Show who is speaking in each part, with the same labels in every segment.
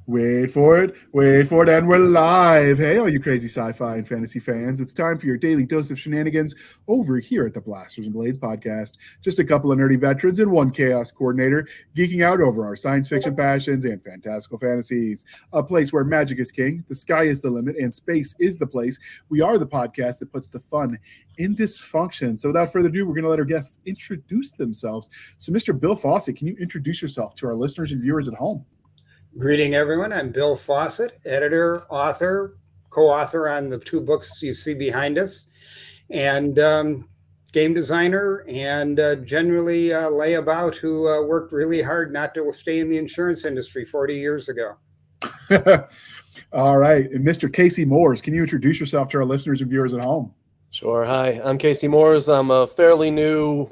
Speaker 1: Wait for it, and we're live. Hey, all you crazy sci-fi and fantasy fans. It's time for your daily dose of shenanigans over here at the Blasters and Blades podcast. Just a couple of nerdy veterans and one chaos coordinator geeking out over our science fiction passions and fantastical fantasies. A place where magic is king, the sky is the limit, and space is the place. We are the podcast that puts the fun in dysfunction. So without further ado, we're going to let our guests introduce themselves. So Mr. Bill Fawcett, can you introduce yourself to our listeners and viewers at home?
Speaker 2: Greeting everyone. I'm Bill Fawcett, editor, author, co-author on the two books you see behind us, and game designer, and generally layabout who worked really hard not to stay in the insurance industry 40 years ago.
Speaker 1: All right. And Mr. Casey Moores, can you introduce yourself to our listeners and viewers at home?
Speaker 3: Sure. Hi, I'm Casey Moores. I'm a fairly new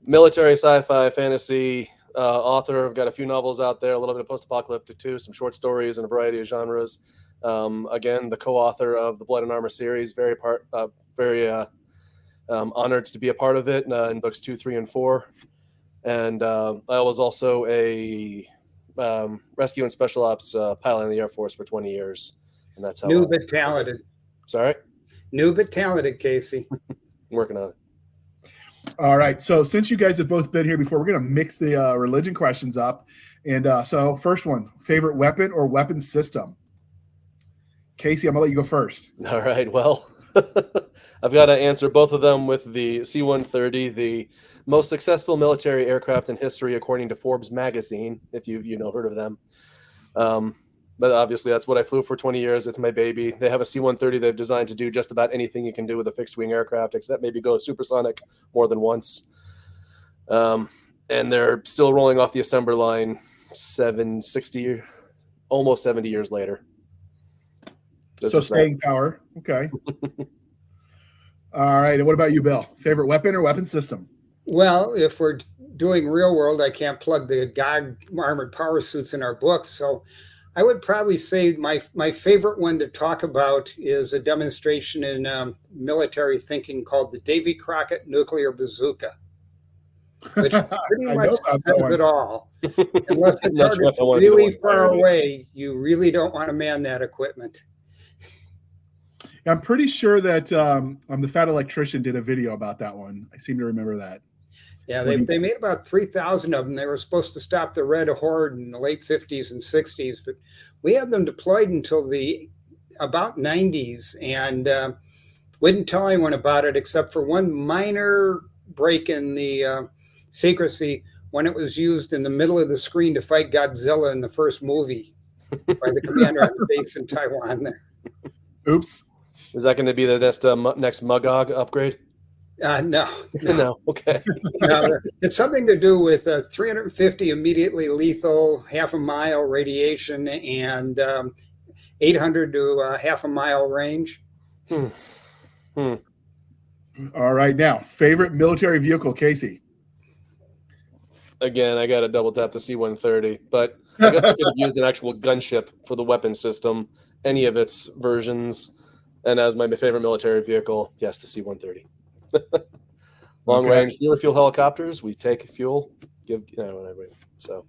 Speaker 3: military sci-fi fantasy author. I've got a few novels out there, a little bit of post-apocalyptic too, some short stories in a variety of genres. Again, the co-author of the Blood and Armor series, very honored to be a part of it in books 2, 3, and 4. And I was also a rescue and special ops pilot in the Air Force for 20 years. And that's how
Speaker 2: New but talented.
Speaker 3: Sorry?
Speaker 2: New but talented, Casey.
Speaker 3: Working on it.
Speaker 1: All right. So since you guys have both been here before, we're going to mix the religion questions up. And so first one, favorite weapon or weapon system? Casey, I'm going to let you go first.
Speaker 3: All right. Well, I've got to answer both of them with the C-130, the most successful military aircraft in history, according to Forbes magazine, if you've heard of them. But obviously, that's what I flew for 20 years. It's my baby. They have a C-130 they've designed to do just about anything you can do with a fixed-wing aircraft, except maybe go supersonic more than once. And they're still rolling off the assembly line almost 70 years later.
Speaker 1: So staying power. Okay. All right. And what about you, Bill? Favorite weapon or weapon system?
Speaker 2: Well, if we're doing real world, I can't plug the GOG armored power suits in our books, so I would probably say my favorite one to talk about is a demonstration in military thinking called the Davy Crockett nuclear bazooka, which pretty much says it all. Unless the target's really far away, you really don't want to man that equipment.
Speaker 1: I'm pretty sure that the Fat Electrician did a video about that one. I seem to remember that.
Speaker 2: Yeah, they made about 3,000 of them. They were supposed to stop the Red Horde in the late 50s and 60s, but we had them deployed until the about 90s and wouldn't tell anyone about it except for one minor break in the secrecy when it was used in the middle of the screen to fight Godzilla in the first movie by the commander on the base in Taiwan there.
Speaker 1: Oops.
Speaker 3: Is that going to be the next Magog upgrade?
Speaker 2: No.
Speaker 3: Okay.
Speaker 2: No, it's something to do with 350 immediately lethal half-a-mile radiation and 800 to half-a-mile range.
Speaker 1: All right. Now, favorite military vehicle, Casey?
Speaker 3: Again, I got to double tap the C-130, but I guess I could have used an actual gunship for the weapon system, any of its versions. And as my favorite military vehicle, yes, the C-130. Long range fuel helicopters. We take fuel, so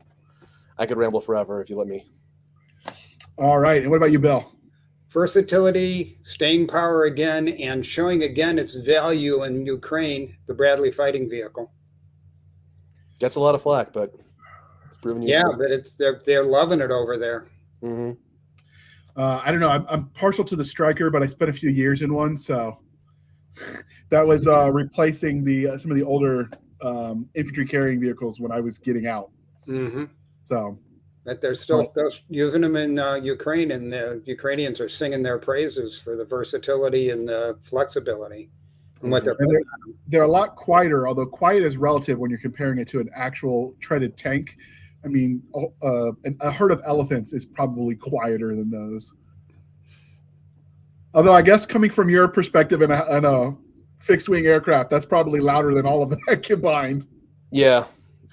Speaker 3: I could ramble forever if you let me.
Speaker 1: All right. And what about you, Bill?
Speaker 2: Versatility, staying power again, and showing again its value in Ukraine, the Bradley fighting vehicle.
Speaker 3: Gets a lot of flack, but it's proven useful.
Speaker 2: Yeah, but they're loving it over there.
Speaker 3: Mm-hmm.
Speaker 1: I don't know. I'm partial to the Striker, but I spent a few years in one, so that was replacing some of the older infantry carrying vehicles when I was getting out.
Speaker 2: Mm-hmm.
Speaker 1: So,
Speaker 2: but they're still using them in Ukraine, and the Ukrainians are singing their praises for the versatility and the flexibility. And what
Speaker 1: they're a lot quieter, although quiet is relative when you're comparing it to an actual treaded tank. I mean, a herd of elephants is probably quieter than those. Although I guess coming from your perspective in a fixed-wing aircraft, that's probably louder than all of that combined.
Speaker 3: Yeah.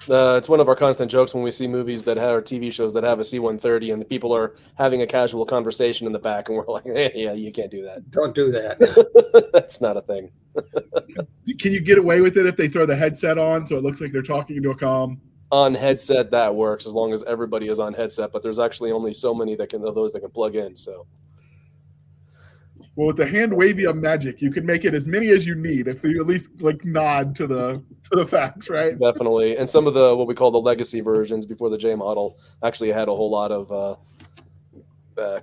Speaker 3: It's one of our constant jokes when we see movies that have or TV shows that have a C-130 and the people are having a casual conversation in the back and we're like, hey, yeah, you can't do that.
Speaker 2: Don't do that.
Speaker 3: That's not a thing.
Speaker 1: Can you get away with it if they throw the headset on so it looks like they're talking into a comm?
Speaker 3: on headset, that works as long as everybody is on headset. But there's actually only so many of those that can plug in. So.
Speaker 1: Well, with the hand wavy magic, you can make it as many as you need if you at least like nod to the facts, right?
Speaker 3: Definitely. And some of the what we call the legacy versions before the J model actually had a whole lot of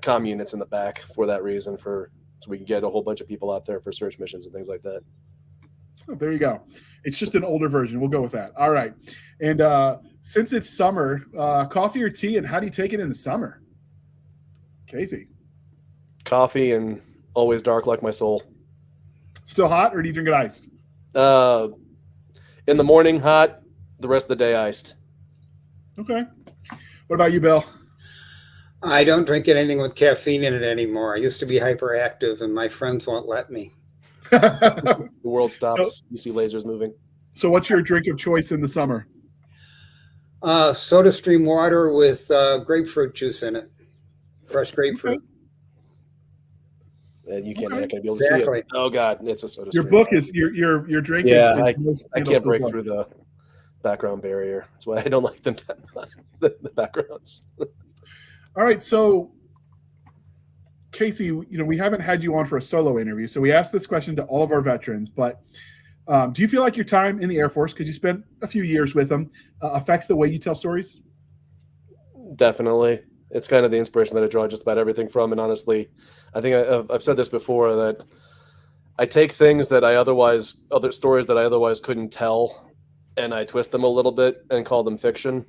Speaker 3: comm units in the back for that reason, so we can get a whole bunch of people out there for search missions and things like that.
Speaker 1: Oh, there you go. It's just an older version. We'll go with that. All right. And since it's summer, coffee or tea, and how do you take it in the summer? Casey.
Speaker 3: Coffee and always dark like my soul.
Speaker 1: Still hot, or do you drink it iced?
Speaker 3: In the morning, hot. The rest of the day, iced.
Speaker 1: Okay. What about you, Bill?
Speaker 2: I don't drink anything with caffeine in it anymore. I used to be hyperactive, and my friends won't let me.
Speaker 3: The world stops. You see lasers moving.
Speaker 1: So what's your drink of choice in the summer?
Speaker 2: Soda stream water with grapefruit juice in it. Fresh grapefruit.
Speaker 1: Okay.
Speaker 3: And you can't be able to see it. Oh God, it's a soda.
Speaker 1: Your
Speaker 3: stream
Speaker 1: book
Speaker 3: water.
Speaker 1: is your drink.
Speaker 3: Yeah,
Speaker 1: is
Speaker 3: I can't break through the background barrier. That's why I don't like them. The backgrounds.
Speaker 1: All right, so Casey, we haven't had you on for a solo interview, so we asked this question to all of our veterans. But do you feel like your time in the Air Force, because you spent a few years with them, affects the way you tell stories?
Speaker 3: Definitely. It's kind of the inspiration that I draw just about everything from. And honestly, I think I've said this before, that I take things that other stories that I otherwise couldn't tell, and I twist them a little bit and call them fiction.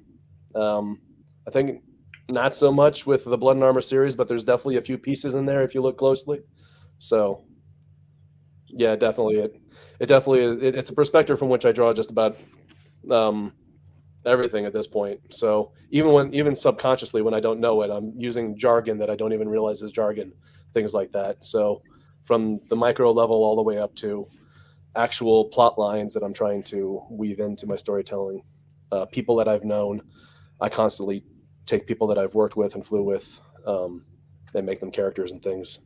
Speaker 3: I think not so much with the Blood and Armor series, but there's definitely a few pieces in there if you look closely. So yeah, definitely. It definitely is. It's a perspective from which I draw just about everything at this point. So even subconsciously, when I don't know it, I'm using jargon that I don't even realize is jargon, things like that. So from the micro level all the way up to actual plot lines that I'm trying to weave into my storytelling, people that I've known, I constantly take people that I've worked with and flew with, and make them characters and things.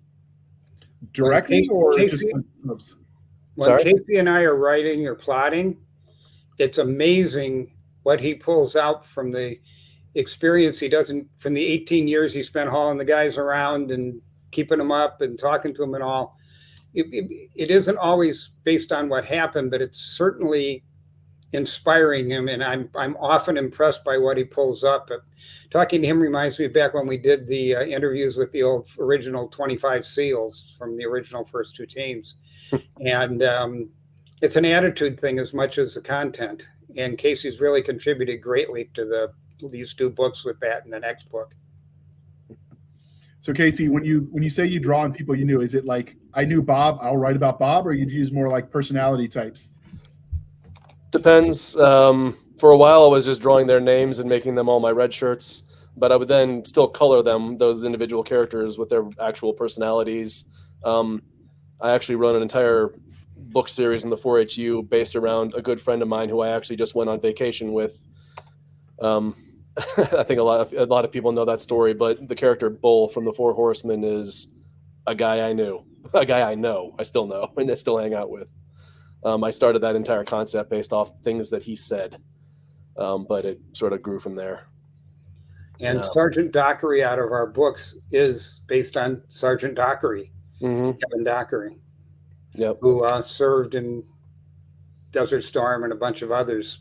Speaker 1: Directly or just?
Speaker 2: When Casey and I are writing or plotting, it's amazing what he pulls out from the experience he doesn't, from the 18 years he spent hauling the guys around and keeping them up and talking to them and all. It isn't always based on what happened, but it's certainly inspiring him, and I'm often impressed by what he pulls up. Talking to him reminds me back when we did the interviews with the original 25 SEALs from the original first two teams. And it's an attitude thing as much as the content. And Casey's really contributed greatly to these two books with that and the next book.
Speaker 1: So Casey, when you say you draw on people you knew, is it like, I knew Bob, I'll write about Bob, or you'd use more like personality types?
Speaker 3: Depends. For a while, I was just drawing their names and making them all my red shirts, but I would then still color those individual characters with their actual personalities. I actually run an entire book series in the 4HU based around a good friend of mine who I actually just went on vacation with. I think a lot of people know that story, but the character Bull from the Four Horsemen is a guy I knew, a guy I know, I still know, and I still hang out with. I started that entire concept based off things that he said, but it sort of grew from there.
Speaker 2: And Sergeant Dockery out of our books is based on Sergeant Dockery, Kevin Dockery, who served in Desert Storm and a bunch of others.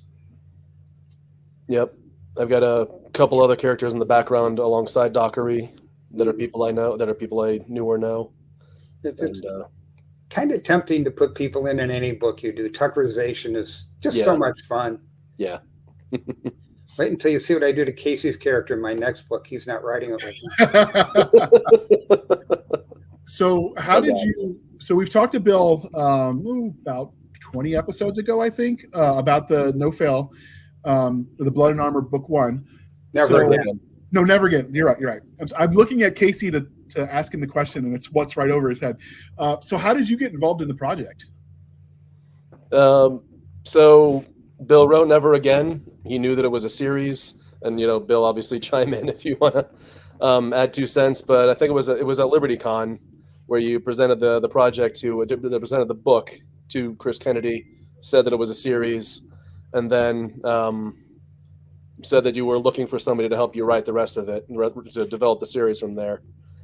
Speaker 3: Yep. I've got a couple other characters in the background alongside Dockery that are people I know, that are people I knew or know.
Speaker 2: It's kind of tempting to put people in any book you do. Tuckerization is just so much fun.
Speaker 3: Yeah.
Speaker 2: Wait until you see what I do to Casey's character in my next book. He's not writing it with me.
Speaker 1: So so we've talked to Bill about 20 episodes ago, I think, about the No Fail, the Blood and Armor book 1.
Speaker 2: Never again.
Speaker 1: No, never again. You're right. I'm looking at Casey to ask him the question, and it's what's right over his head. So how did you get involved in the project?
Speaker 3: So Bill wrote Never Again. He knew that it was a series, and Bill, obviously chime in if you want to add 2 cents. But I think it was at LibertyCon where you presented the project they presented the book to Chris Kennedy, said that it was a series, and then said that you were looking for somebody to help you write the rest of it, to develop the series from there.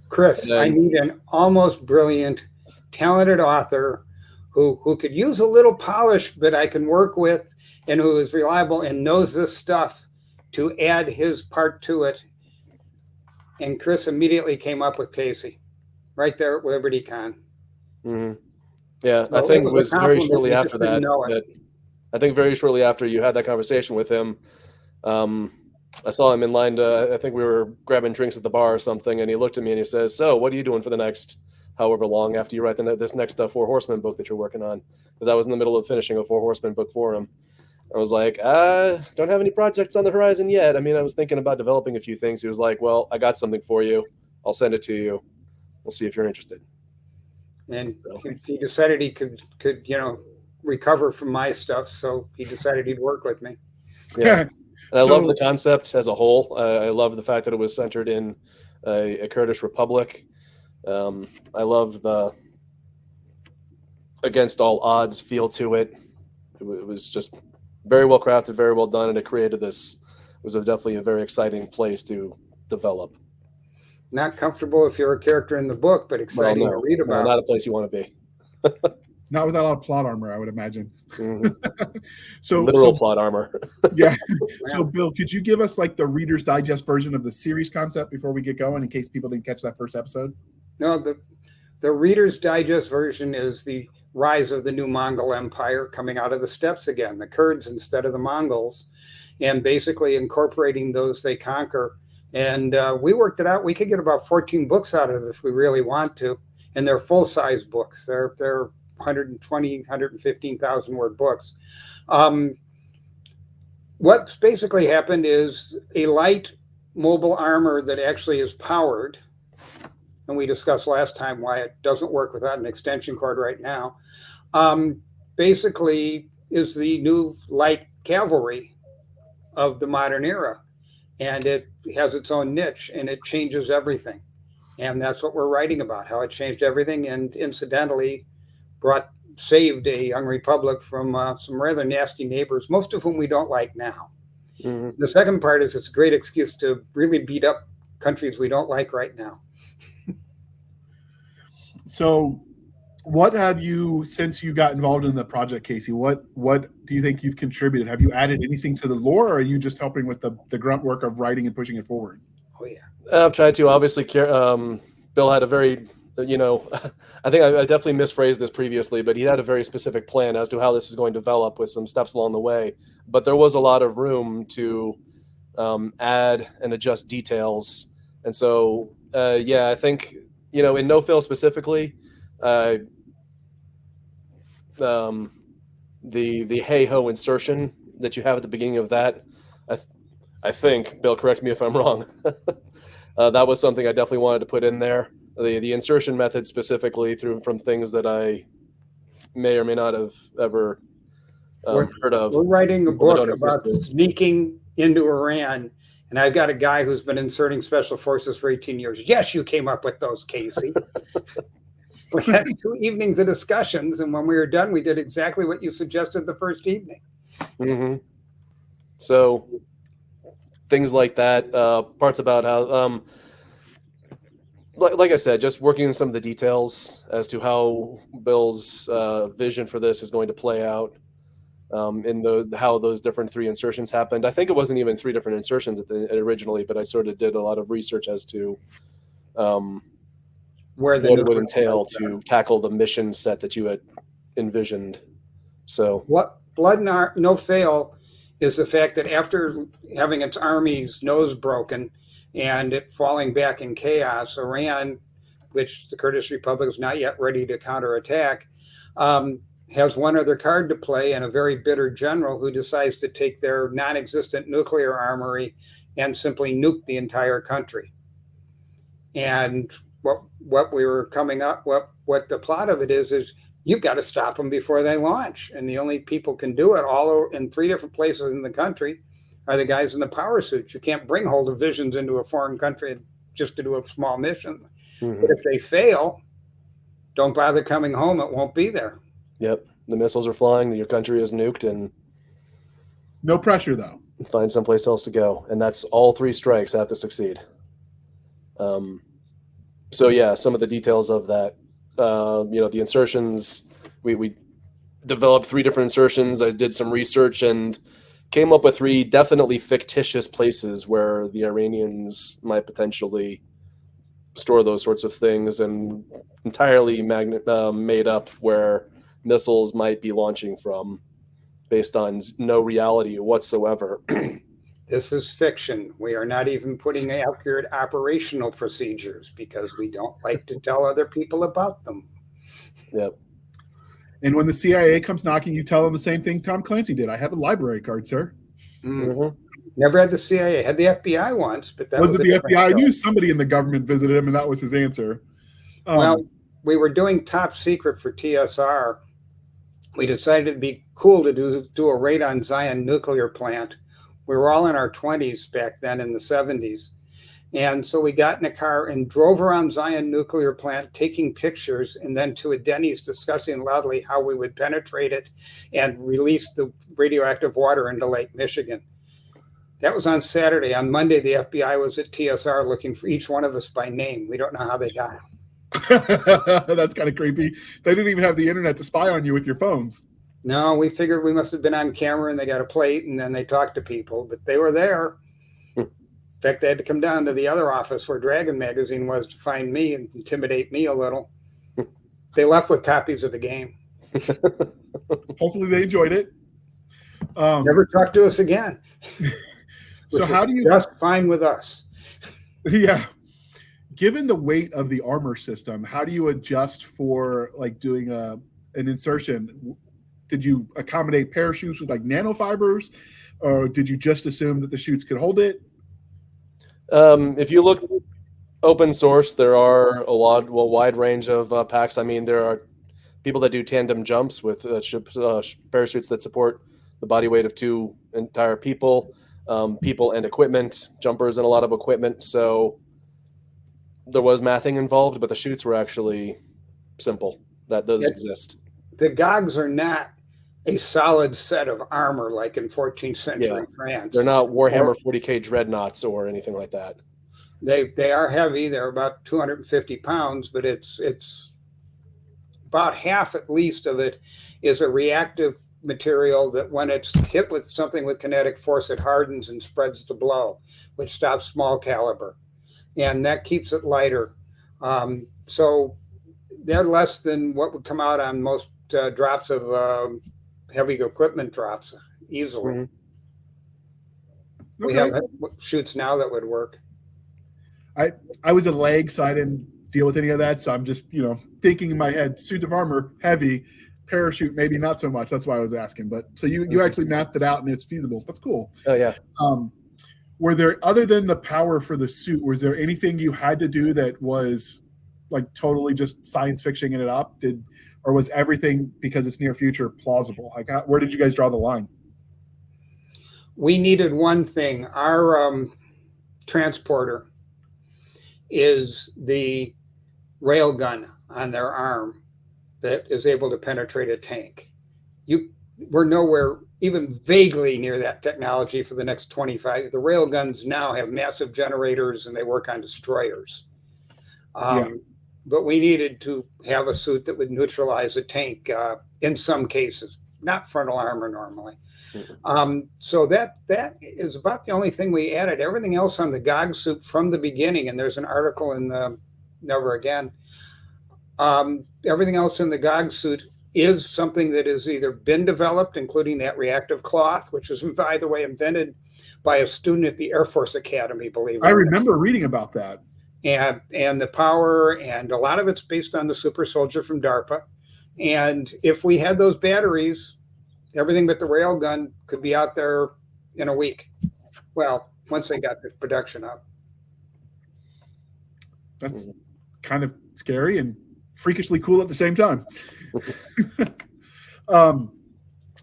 Speaker 2: Chris, I need an almost brilliant, talented author who could use a little polish, but I can work with, and who is reliable and knows this stuff to add his part to it. And Chris immediately came up with Casey, right there at Liberty Con.
Speaker 3: Mm-hmm. Yeah,
Speaker 2: So
Speaker 3: I think it was very
Speaker 2: compliment.
Speaker 3: shortly
Speaker 2: You
Speaker 3: after
Speaker 2: just didn't know it.
Speaker 3: that. I think very shortly after you had that conversation with him, I saw him in line to, I think we were grabbing drinks at the bar or something, and he looked at me and he says, "So, what are you doing for the next however long after you write this next Four Horsemen book that you're working on?" Because I was in the middle of finishing a Four Horsemen book for him. I was like, don't have any projects on the horizon yet. I mean, I was thinking about developing a few things. He was like, "Well, I got something for you. I'll send it to you. We'll see if you're interested."
Speaker 2: And he decided he could recover from my stuff, so he decided he'd work with me.
Speaker 3: Yeah. And I love the concept as a whole. I love the fact that it was centered in a Kurdish republic. I love the against all odds feel to it. It was just very well crafted, very well done, and it created this. It was definitely a very exciting place to develop.
Speaker 2: Not comfortable if you're a character in the book, but exciting to read about.
Speaker 3: Not a place you want to be.
Speaker 1: Not without a lot of plot armor, I would imagine.
Speaker 3: Mm-hmm.
Speaker 1: So
Speaker 3: literal plot armor.
Speaker 1: Yeah. So Bill, could you give us like the Reader's Digest version of the series concept before we get going, in case people didn't catch that first episode?
Speaker 2: No, the Reader's Digest version is the rise of the new Mongol Empire coming out of the steppes again, the Kurds instead of the Mongols, and basically incorporating those they conquer. And we worked it out. We could get about 14 books out of it if we really want to. And they're full-size books. They're 120, 115,000 word books. What's basically happened is a light mobile armor that actually is powered, and we discussed last time why it doesn't work without an extension cord right now, basically is the new light cavalry of the modern era. And it has its own niche, and it changes everything. And that's what we're writing about, how it changed everything, and incidentally saved a young republic from some rather nasty neighbors, most of whom we don't like now. Mm-hmm. The second part is it's a great excuse to really beat up countries we don't like right now.
Speaker 1: So what have you, since you got involved in the project, Casey, what do you think you've contributed? Have you added anything to the lore, or are you just helping with the grunt work of writing and pushing it forward?
Speaker 2: Oh, yeah.
Speaker 3: I've tried to. Obviously, Bill had a very, I think I definitely misphrased this previously, but he had a very specific plan as to how this is going to develop with some steps along the way. But there was a lot of room to add and adjust details. And so, I think, in No Fail specifically, the hey ho insertion that you have at the beginning of that, I think, Bill, correct me if I'm wrong, that was something I definitely wanted to put in there. The insertion method specifically from things that I may or may not have ever heard of.
Speaker 2: We're writing a book about sneaking into Iran, and I've got a guy who's been inserting special forces for 18 years. Yes, you came up with those, Casey. We had 2 evenings of discussions, and when we were done, we did exactly what you suggested the first evening.
Speaker 3: Mm-hmm. So things like that, parts about how, like I said, just working on some of the details as to how Bill's vision for this is going to play out, in how those different 3 insertions happened. I think it wasn't even 3 different insertions originally, but I sort of did a lot of research as to what it would entail to tackle the mission set that you had envisioned. So
Speaker 2: what Blood No Fail is the fact that after having its army's nose broken and it falling back in chaos, Iran, which the Kurdish Republic is not yet ready to counterattack, has one other card to play, and a very bitter general who decides to take their non-existent nuclear armory and simply nuke the entire country. And what we were coming up, what the plot of it is you've got to stop them before they launch. And the only people can do it all in 3 different places in the country are the guys in the power suits. You can't bring whole divisions into a foreign country just to do a small mission. Mm-hmm. But if they fail, don't bother coming home. It won't be there.
Speaker 3: Yep. The missiles are flying. Your country is nuked, and
Speaker 1: no pressure though.
Speaker 3: find someplace else to go, and that's all 3 strikes have to succeed. So yeah, some of the details of that, the insertions, we developed 3 different insertions. I did some research and came up with 3 definitely fictitious places where the Iranians might potentially store those sorts of things, and entirely made up where missiles might be launching from, based on no reality whatsoever.
Speaker 2: This is fiction. We are not even putting accurate operational procedures because we don't like to tell other people about them.
Speaker 3: Yep.
Speaker 1: And when the CIA comes knocking, you tell them the same thing Tom Clancy did. I have a library card, sir.
Speaker 3: Mm-hmm.
Speaker 2: Never had the CIA. Had the FBI once, but that was
Speaker 1: it the FBI? I knew somebody in the government visited him, and that was his answer.
Speaker 2: Well, we were doing top secret for TSR. We decided it'd be cool to do a raid on Zion nuclear plant. We were all in our 20s back then, in the 70s. And so we got in a car and drove around Zion nuclear plant, taking pictures, and then to a Denny's, discussing loudly how we would penetrate it and release the radioactive water into Lake Michigan. That was on Saturday. On Monday, the FBI was at TSR looking for each one of us by name. We don't know how they got them.
Speaker 1: That's kind of creepy. They didn't even have the internet to spy on you with your phones.
Speaker 2: No, we figured we must have been on camera and they got a plate and then they talked to people, but they were there. In fact, they had to come down to the other office where Dragon Magazine was to find me and intimidate me a little. They left with copies of the game.
Speaker 1: Hopefully they enjoyed it.
Speaker 2: Never talk to us again.
Speaker 1: So how do you
Speaker 2: just fine with us?
Speaker 1: Yeah. Given the weight of the armor system, how do you adjust for like doing an insertion? Did you accommodate parachutes with like nanofibers, or did you just assume that the chutes could hold it?
Speaker 3: If you look open source, there are wide range of packs. I mean, there are people that do tandem jumps with parachutes that support the body weight of 2 entire people and equipment, jumpers and a lot of equipment. So there was mathing involved, but the chutes were actually simple. That does exist.
Speaker 2: The GOGs are not a solid set of armor like in 14th century France.
Speaker 3: They're not Warhammer 40K dreadnoughts or anything like that.
Speaker 2: They are heavy. They're about 250 pounds, but it's about half at least of it is a reactive material that when it's hit with something with kinetic force, it hardens and spreads the blow, which stops small caliber. And that keeps it lighter. So they're less than what would come out on most drops of heavy equipment drops easily.
Speaker 1: Mm-hmm.
Speaker 2: We have chutes now that would work.
Speaker 1: I was a leg, so I didn't deal with any of that. So I'm just, thinking in my head, suits of armor, heavy, parachute, maybe not so much. That's why I was asking. But so you actually mapped it out and it's feasible. That's cool.
Speaker 3: Oh, yeah.
Speaker 1: Were there, other than the power for the suit, was there anything you had to do that was like totally just science fiction it up? Or was everything, because it's near future, plausible? Like, where did you guys draw the line?
Speaker 2: We needed one thing. Our transporter is the rail gun on their arm that is able to penetrate a tank. We're nowhere even vaguely near that technology for the next 25. The rail guns now have massive generators and they work on destroyers. But we needed to have a suit that would neutralize a tank in some cases, not frontal armor normally. So that is about the only thing we added. Everything else on the GOG suit from the beginning, and there's an article in the Never Again, everything else in the GOG suit is something that has either been developed, including that reactive cloth, which was, by the way, invented by a student at the Air Force Academy, believe it or not.
Speaker 1: I remember reading about that.
Speaker 2: And the power, and a lot of it's based on the Super Soldier from DARPA. And if we had those batteries, everything but the railgun could be out there in a week. Well, once they got the production up.
Speaker 1: That's kind of scary and freakishly cool at the same time.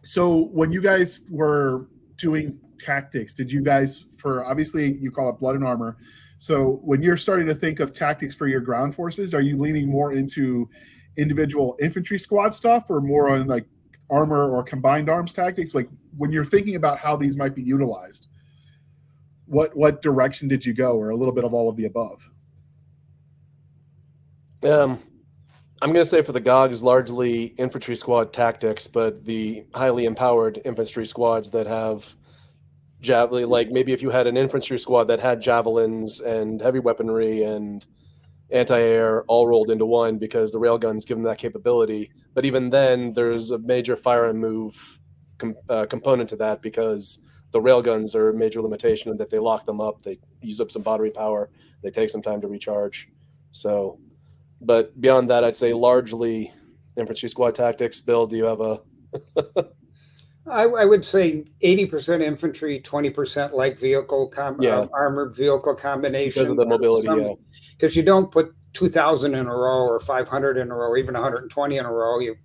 Speaker 1: So when you guys were doing tactics, did you guys, for obviously you call it blood and armor, so when you're starting to think of tactics for your ground forces, are you leaning more into individual infantry squad stuff or more on like armor or combined arms tactics? Like when you're thinking about how these might be utilized, what direction did you go, or a little bit of all of the above?
Speaker 3: I'm going to say for the GOGs, largely infantry squad tactics, but the highly empowered infantry squads that have javelin, like maybe if you had an infantry squad that had javelins and heavy weaponry and anti-air all rolled into one, because the railguns give them that capability. But even then, there's a major fire and move component to that, because the railguns are a major limitation in that they lock them up, they use up some battery power, they take some time to recharge. So, but beyond that, I'd say largely infantry squad tactics. Bill, do you have a...
Speaker 2: I would say 80% infantry, 20% light vehicle, armored vehicle combination.
Speaker 3: Because of the mobility,
Speaker 2: Because you don't put 2,000 in a row or 500 in a row, even 120 in a row. You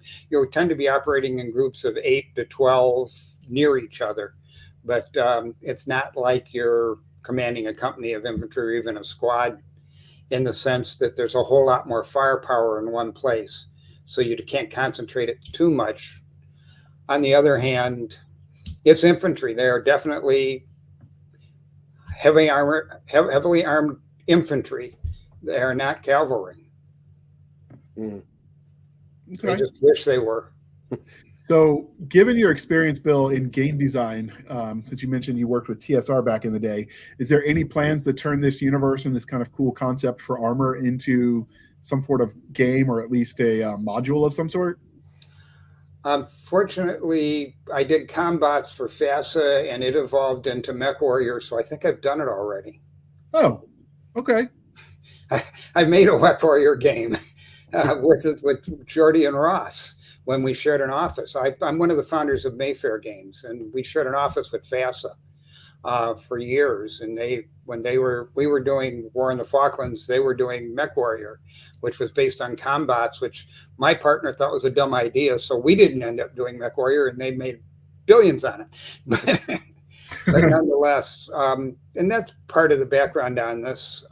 Speaker 2: tend to be operating in groups of 8 to 12 near each other. But it's not like you're commanding a company of infantry or even a squad, in the sense that there's a whole lot more firepower in one place. So you can't concentrate it too much. On the other hand, it's infantry. They are definitely heavily armed infantry. They are not cavalry.
Speaker 1: Okay.
Speaker 2: I just wish they were.
Speaker 1: So, given your experience, Bill, in game design, since you mentioned you worked with TSR back in the day, is there any plans to turn this universe and this kind of cool concept for armor into some sort of game, or at least a module of some sort?
Speaker 2: Fortunately, I did combats for FASA, and it evolved into Mech Warrior, so I think I've done it already.
Speaker 1: Oh, okay.
Speaker 2: I made a Mech Warrior game with Jordy and Ross when we shared an office. I'm one of the founders of Mayfair Games, and we shared an office with FASA for years. And we were doing War in the Falklands, they were doing Mech Warrior, which was based on combats, which my partner thought was a dumb idea. So we didn't end up doing Mech Warrior, and they made billions on it. But nonetheless, and that's part of the background on this,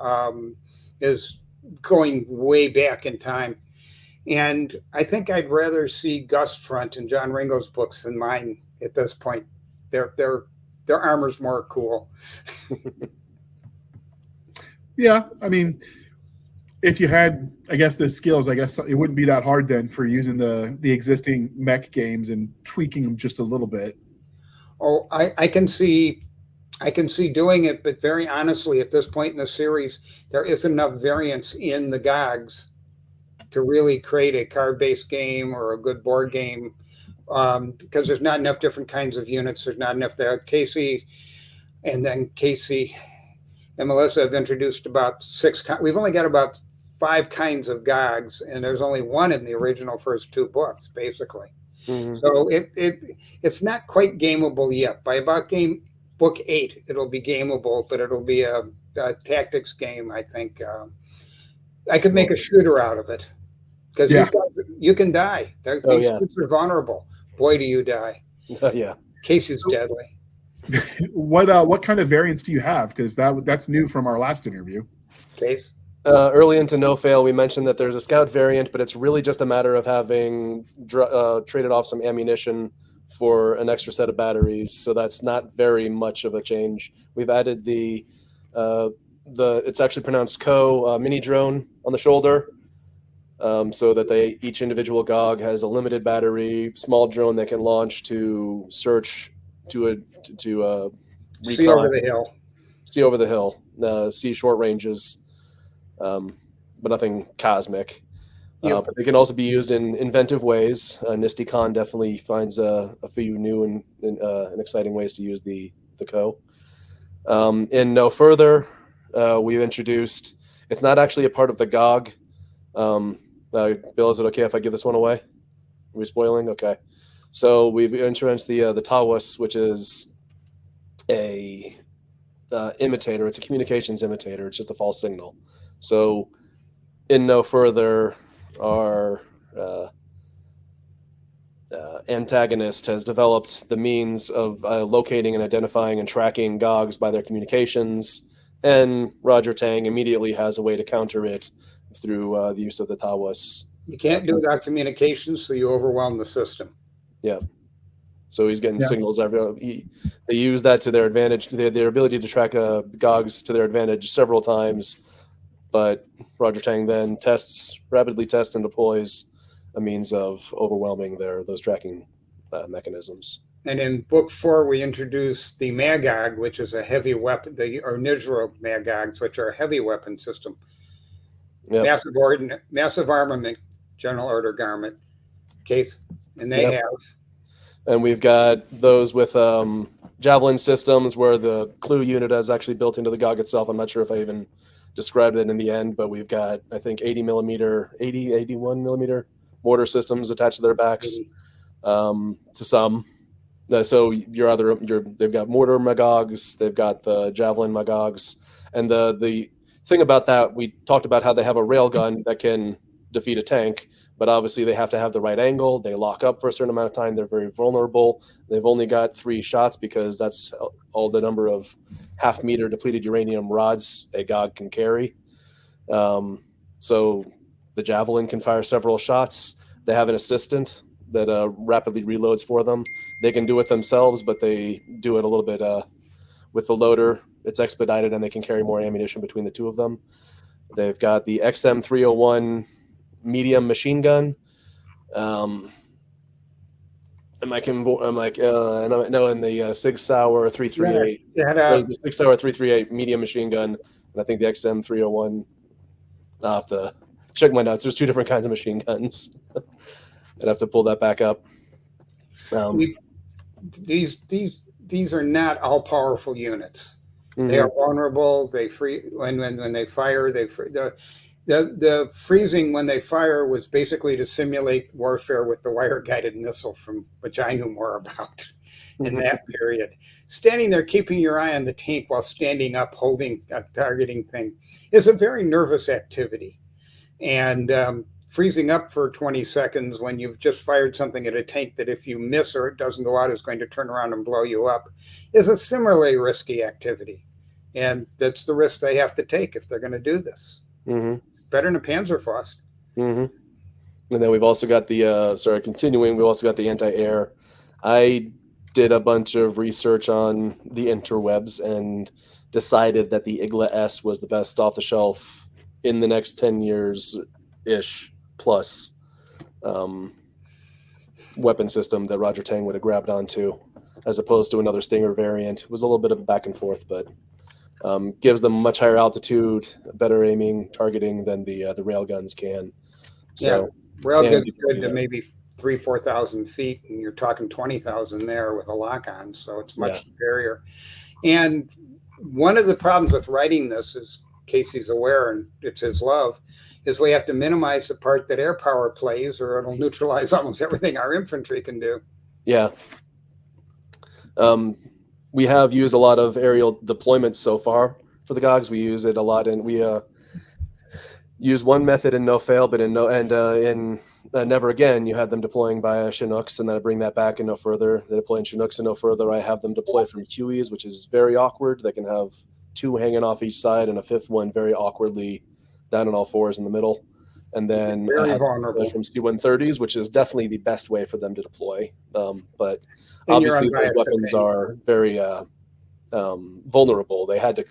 Speaker 2: is going way back in time. And I think I'd rather see Gus Front and John Ringo's books than mine at this point. Their armor's more cool.
Speaker 1: Yeah, I mean, if you had, I guess, the skills, I guess it wouldn't be that hard then for using the existing mech games and tweaking them just a little bit.
Speaker 2: Oh, I can see doing it, but very honestly, at this point in the series, there isn't enough variance in the GOGs to really create a card-based game or a good board game, because there's not enough different kinds of units. There's not enough there. Casey and Melissa have introduced about 6. We've only got about 5 kinds of GOGs, and there's only one in the original first 2 books, basically. Mm-hmm. So it's not quite gameable yet. By about book 8, it'll be gameable, but it'll be a tactics game, I think. I could make a shooter out of it, because you can die. These suits are vulnerable. Boy, do you die.
Speaker 3: Yeah.
Speaker 2: Casey's deadly.
Speaker 1: What kind of variants do you have? Because that's new from our last interview.
Speaker 2: Case?
Speaker 3: Early into No Fail, we mentioned that there's a scout variant, but it's really just a matter of having traded off some ammunition for an extra set of batteries. So that's not very much of a change. We've added the it's actually pronounced mini drone on the shoulder, so that each individual GOG has a limited battery, small drone that can launch to search, to
Speaker 2: see over the hill,
Speaker 3: see short ranges, but nothing cosmic. But they can also be used in inventive ways. Nisty Khan definitely finds a few new and exciting ways to use the Co. In No Further, we've introduced, it's not actually a part of the GOG. Bill, is it okay if I give this one away? Are we spoiling? Okay. So we've introduced the Tawas, which is a imitator. It's a communications imitator. It's just a false signal. So in No Further, our antagonist has developed the means of locating and identifying and tracking GOGs by their communications, and Roger Tang immediately has a way to counter it through the use of the Tawas.
Speaker 2: You can't do without communications, so you overwhelm the system.
Speaker 3: Yeah. So he's getting signals every. They use that to their advantage. Their ability to track GOGs to their advantage several times, but Roger Tang then rapidly tests and deploys a means of overwhelming those tracking mechanisms.
Speaker 2: And in book 4, we introduced the Magog, which is a heavy weapon, the Ornitro Magogs, which are a heavy weapon system. Yep. Massive armament, General Order Garment case, and they have.
Speaker 3: And we've got those with javelin systems where the clue unit is actually built into the GOG itself. I'm not sure if I even described it in the end, but we've got, I think, 81 millimeter mortar systems attached to their backs. To some. So they've got mortar Magogs, they've got the javelin Magogs, and the thing about that, we talked about how they have a railgun that can defeat a tank, but obviously they have to have the right angle. They lock up for a certain amount of time. They're very vulnerable. They've only got 3 shots because that's all the number of half-meter depleted uranium rods a GOG can carry. So the javelin can fire several shots. They have an assistant that rapidly reloads for them. They can do it themselves, but they do it a little bit with the loader. It's expedited, and they can carry more ammunition between the two of them. They've got the XM301 medium machine gun. And in the Sig Sauer 338, the Sig Sauer 338 medium machine gun, and I think the XM301. I'll have to check my notes. There's 2 different kinds of machine guns. I'd have to pull that back up.
Speaker 2: These are not all powerful units. Mm-hmm. They are vulnerable. They when they fire. The freezing when they fire was basically to simulate warfare with the wire-guided missile, from which I knew more about in that period. Standing there, keeping your eye on the tank while standing up, holding a targeting thing, is a very nervous activity. And freezing up for 20 seconds when you've just fired something at a tank that if you miss or it doesn't go out is going to turn around and blow you up is a similarly risky activity. And that's the risk they have to take if they're going to do this. Mm-hmm. It's better than a Panzerfaust.
Speaker 3: Mm-hmm. And then we've also got we've also got the anti-air. I did a bunch of research on the interwebs and decided that the Igla S was the best off the shelf in the next 10 years-ish plus weapon system that Roger Tang would have grabbed onto, as opposed to another Stinger variant. It was a little bit of a back and forth, but gives them much higher altitude, better aiming, targeting than the railguns can. So
Speaker 2: railguns good to maybe 3,000-4,000 feet, and you're talking 20,000 there with a lock on, so it's much superior. And one of the problems with writing this, is Casey's aware, and it's his love, is we have to minimize the part that air power plays, or it'll neutralize almost everything our infantry can do.
Speaker 3: Yeah. We have used a lot of aerial deployments so far for the GOGs. We use it a lot, and we use one method in No Fail, but in Never Again, you had them deploying via Chinooks, and then I bring that back and no further. They deploy in Chinooks and no further. I have them deploy from Hueys, which is very awkward. They can have 2 hanging off each side and a 5th one very awkwardly down on all 4s in the middle. And then
Speaker 2: very vulnerable
Speaker 3: from C-130s, which is definitely the best way for them to deploy. But obviously those weapons are very vulnerable. They had to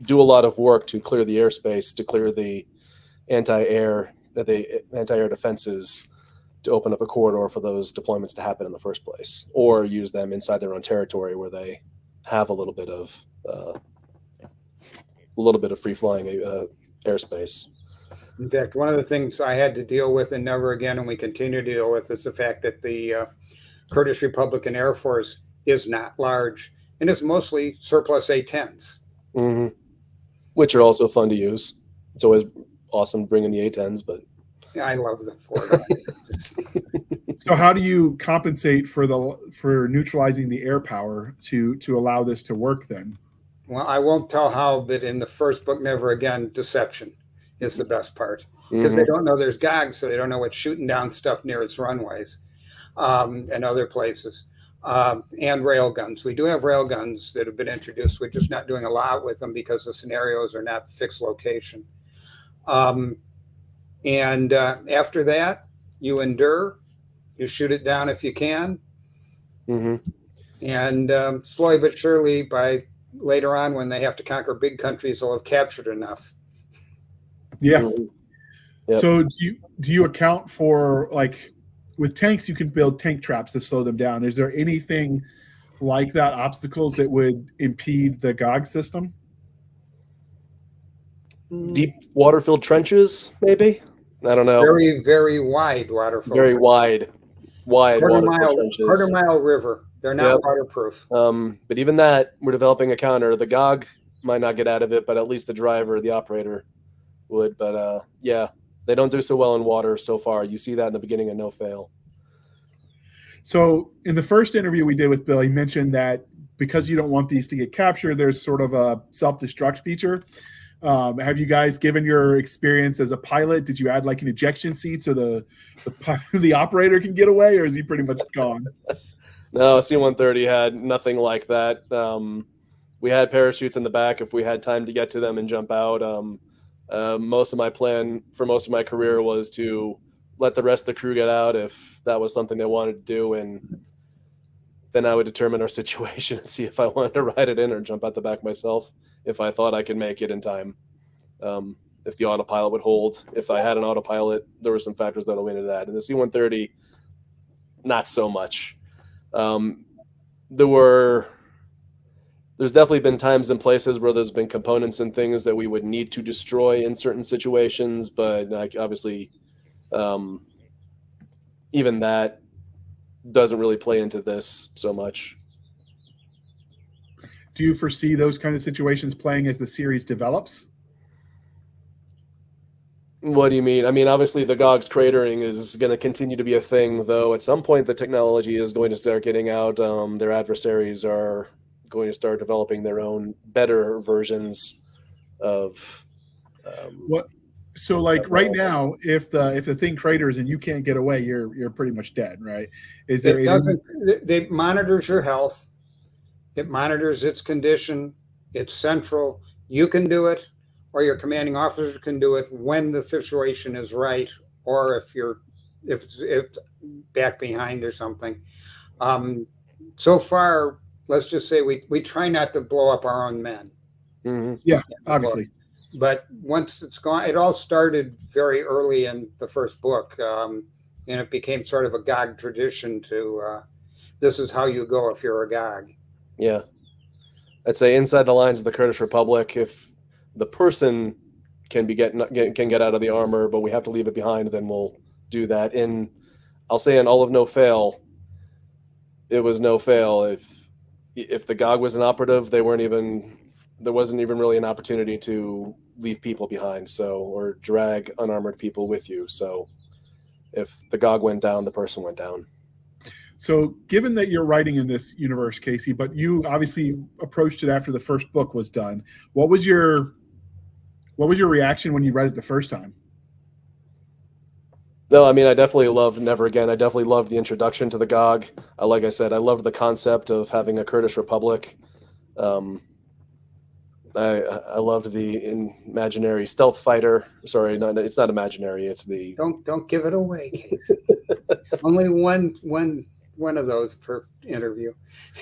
Speaker 3: do a lot of work to clear the airspace, to clear the anti-air defenses, to open up a corridor for those deployments to happen in the first place, or use them inside their own territory where they have a little bit of free-flying airspace.
Speaker 2: In fact, one of the things I had to deal with in Never Again, and we continue to deal with, is the fact that the Kurdish Republican Air Force is not large, and it's mostly surplus A-10s.
Speaker 3: Mm-hmm. Which are also fun to use. It's always awesome bringing the A-10s, but
Speaker 2: I love them for it.
Speaker 1: So how do you compensate for neutralizing the air power to allow this to work then?
Speaker 2: Well, I won't tell how, but in the first book, Never Again, deception is the best part, because they don't know there's GOGs, so they don't know what's shooting down stuff near its runways and other places. And railguns. We do have railguns that have been introduced. We're just not doing a lot with them because the scenarios are not fixed location. And after that, you endure, You shoot it down if you can.
Speaker 3: Hmm.
Speaker 2: And slowly but surely, by later on, when they have to conquer big countries, they'll have captured enough.
Speaker 1: Yeah.
Speaker 3: Mhm. Yep.
Speaker 1: So do you account for, like, with tanks you can build tank traps to slow them down? Is there anything like that, obstacles that would impede the GOG system?
Speaker 3: Deep water-filled trenches, maybe? I don't know.
Speaker 2: Very, very wide waterfall.
Speaker 3: Very wide water-filled
Speaker 2: Quarter
Speaker 3: trenches.
Speaker 2: mile river. They're not
Speaker 3: Yep.
Speaker 2: waterproof.
Speaker 3: But even that, we're developing a counter. The GOG might not get out of it, but at least the driver, the operator, would. But yeah, they don't do so well in water so far. You see that in the beginning of No Fail.
Speaker 1: So in the first interview we did with Bill, he mentioned that because you don't want these to get captured, there's sort of a self-destruct feature. Have you guys, given your experience as a pilot, did you add like an ejection seat so the operator can get away, or is he pretty much gone?
Speaker 3: No, C-130 had nothing like that. We had parachutes in the back if we had time to get to them and jump out. Most of my plan for most of my career was to let the rest of the crew get out if that was something they wanted to do, and then I would determine our situation and see if I wanted to ride it in or jump out the back myself if I thought I could make it in time. If the autopilot would hold. If I had an autopilot, there were some factors that went into that. And the C-130, not so much. There's definitely been times and places where there's been components and things that we would need to destroy in certain situations, but like obviously, even that doesn't really play into this so much.
Speaker 1: Do you foresee those kind of situations playing as the series develops?
Speaker 3: What do you mean? I mean, obviously the GOG's cratering is going to continue to be a thing, though at some point the technology is going to start getting out. Their adversaries are going to start developing their own better versions of
Speaker 1: What? So like right now, if the thing craters and you can't get away, you're pretty much dead, right? Is there
Speaker 2: It monitors your health. It monitors its condition. It's central. You can do it, or your commanding officer can do it when the situation is right, or if it's back behind or something. So far, let's just say we try not to blow up our own men.
Speaker 3: Mm-hmm.
Speaker 1: Yeah, obviously.
Speaker 2: But once it's gone, it all started very early in the first book, and it became sort of a GOG tradition to this is how you go if you're a GOG.
Speaker 3: Yeah. I'd say inside the lines of the Kurdish Republic, if the person can get out of the armor, but we have to leave it behind, then we'll do that. I'll say in all of No Fail, it was no fail. If the GOG was an operative, there wasn't even really an opportunity to leave people behind, or drag unarmored people with you. So if the GOG went down, the person went down.
Speaker 1: So given that you're writing in this universe, Casey, but you obviously approached it after the first book was done, what was your reaction when you read it the first time?
Speaker 3: No, I mean, I definitely loved Never Again. I definitely loved the introduction to the GOG. Like I said, I loved the concept of having a Kurdish Republic. I loved the imaginary stealth fighter. Sorry, no, it's not imaginary. It's the
Speaker 2: don't give it away, Casey. Only one of those per interview.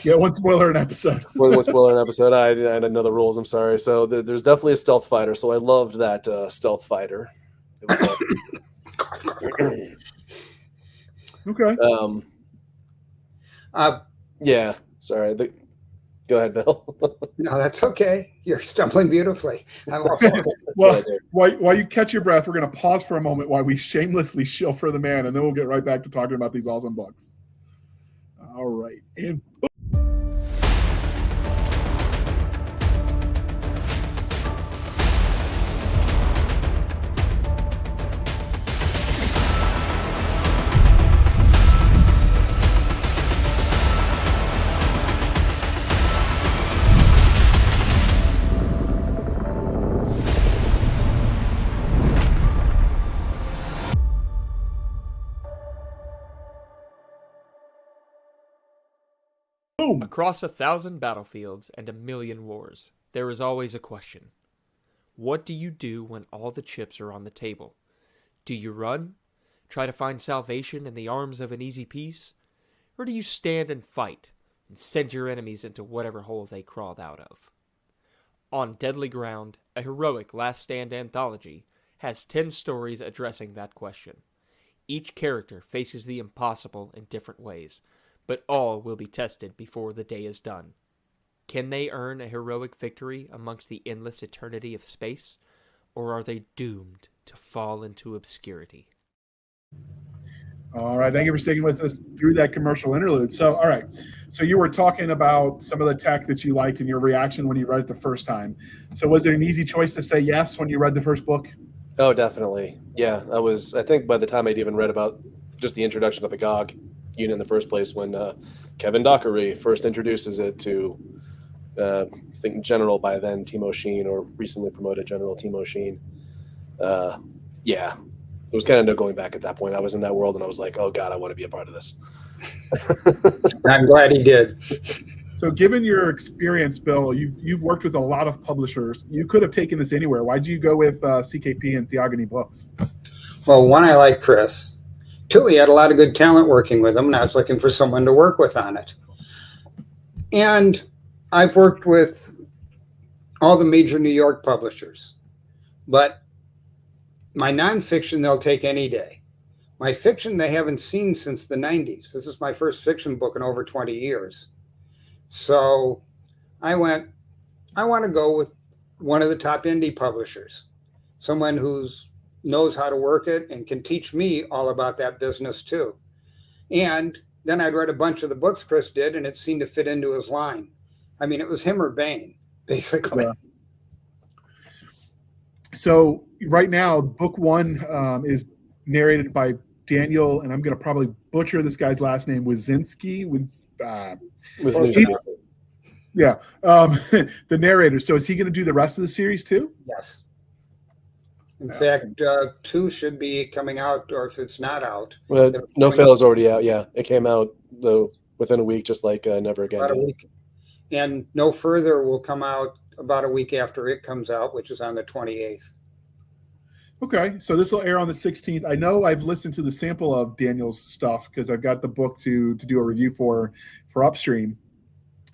Speaker 1: Yeah, one spoiler an episode.
Speaker 3: one spoiler an episode. I didn't know the rules. I'm sorry. So there's definitely a stealth fighter. So I loved that stealth fighter. It was awesome.
Speaker 1: Okay.
Speaker 3: Yeah. Sorry. Go ahead, Bill.
Speaker 2: No, that's okay. You're stumbling beautifully. I'm all
Speaker 1: Well, while you catch your breath, we're going to pause for a moment while we shamelessly shill for the man, and then we'll get right back to talking about these awesome books. All right. And boom.
Speaker 4: Across 1,000 battlefields and 1,000,000 wars, there is always a question. What do you do when all the chips are on the table? Do you run? Try to find salvation in the arms of an easy peace? Or do you stand and fight and send your enemies into whatever hole they crawled out of? On Deadly Ground, a heroic Last Stand anthology, has 10 stories addressing that question. Each character faces the impossible in different ways, but all will be tested before the day is done. Can they earn a heroic victory amongst the endless eternity of space, or are they doomed to fall into obscurity?
Speaker 1: All right, thank you for sticking with us through that commercial interlude. So, all right, so you were talking about some of the tech that you liked and your reaction when you read it the first time. So was it an easy choice to say yes when you read the first book?
Speaker 3: Oh, definitely. Yeah, I think by the time I'd even read about just the introduction of the GOG unit in the first place, when Kevin Dockery first introduces it to, I think, General by then, Timo Sheen, or recently promoted General Timo Sheen. Yeah, there was kind of no going back at that point. I was in that world, and I was like, oh, God, I want to be a part of this.
Speaker 2: I'm glad he did.
Speaker 1: So given your experience, Bill, you've worked with a lot of publishers. You could have taken this anywhere. Why'd you go with CKP and Theogony Books?
Speaker 2: Well, one, I like Chris. Two, he had a lot of good talent working with him, and I was looking for someone to work with on it. And I've worked with all the major New York publishers, but my nonfiction, they'll take any day. My fiction, they haven't seen since the 90s. This is my first fiction book in over 20 years. So I went, I want to go with one of the top indie publishers, someone who knows how to work it and can teach me all about that business too. And then I'd read a bunch of the books Chris did, and it seemed to fit into his line. I mean, it was him or Bane, basically.
Speaker 1: Yeah. So right now, book one is narrated by Daniel, and I'm going to probably butcher this guy's last name, Wazinski. Yeah, the narrator. So is he going to do the rest of the series too?
Speaker 2: Yes. In fact, 2 should be coming out, or if it's not out.
Speaker 3: Well, No Fail is already out. Yeah, it came out though within a week, just like Never Again.
Speaker 2: About a week. And No Further will come out about a week after it comes out, which is on the 28th.
Speaker 1: Okay, so this will air on the 16th. I know I've listened to the sample of Daniel's stuff because I've got the book to do a review for Upstream,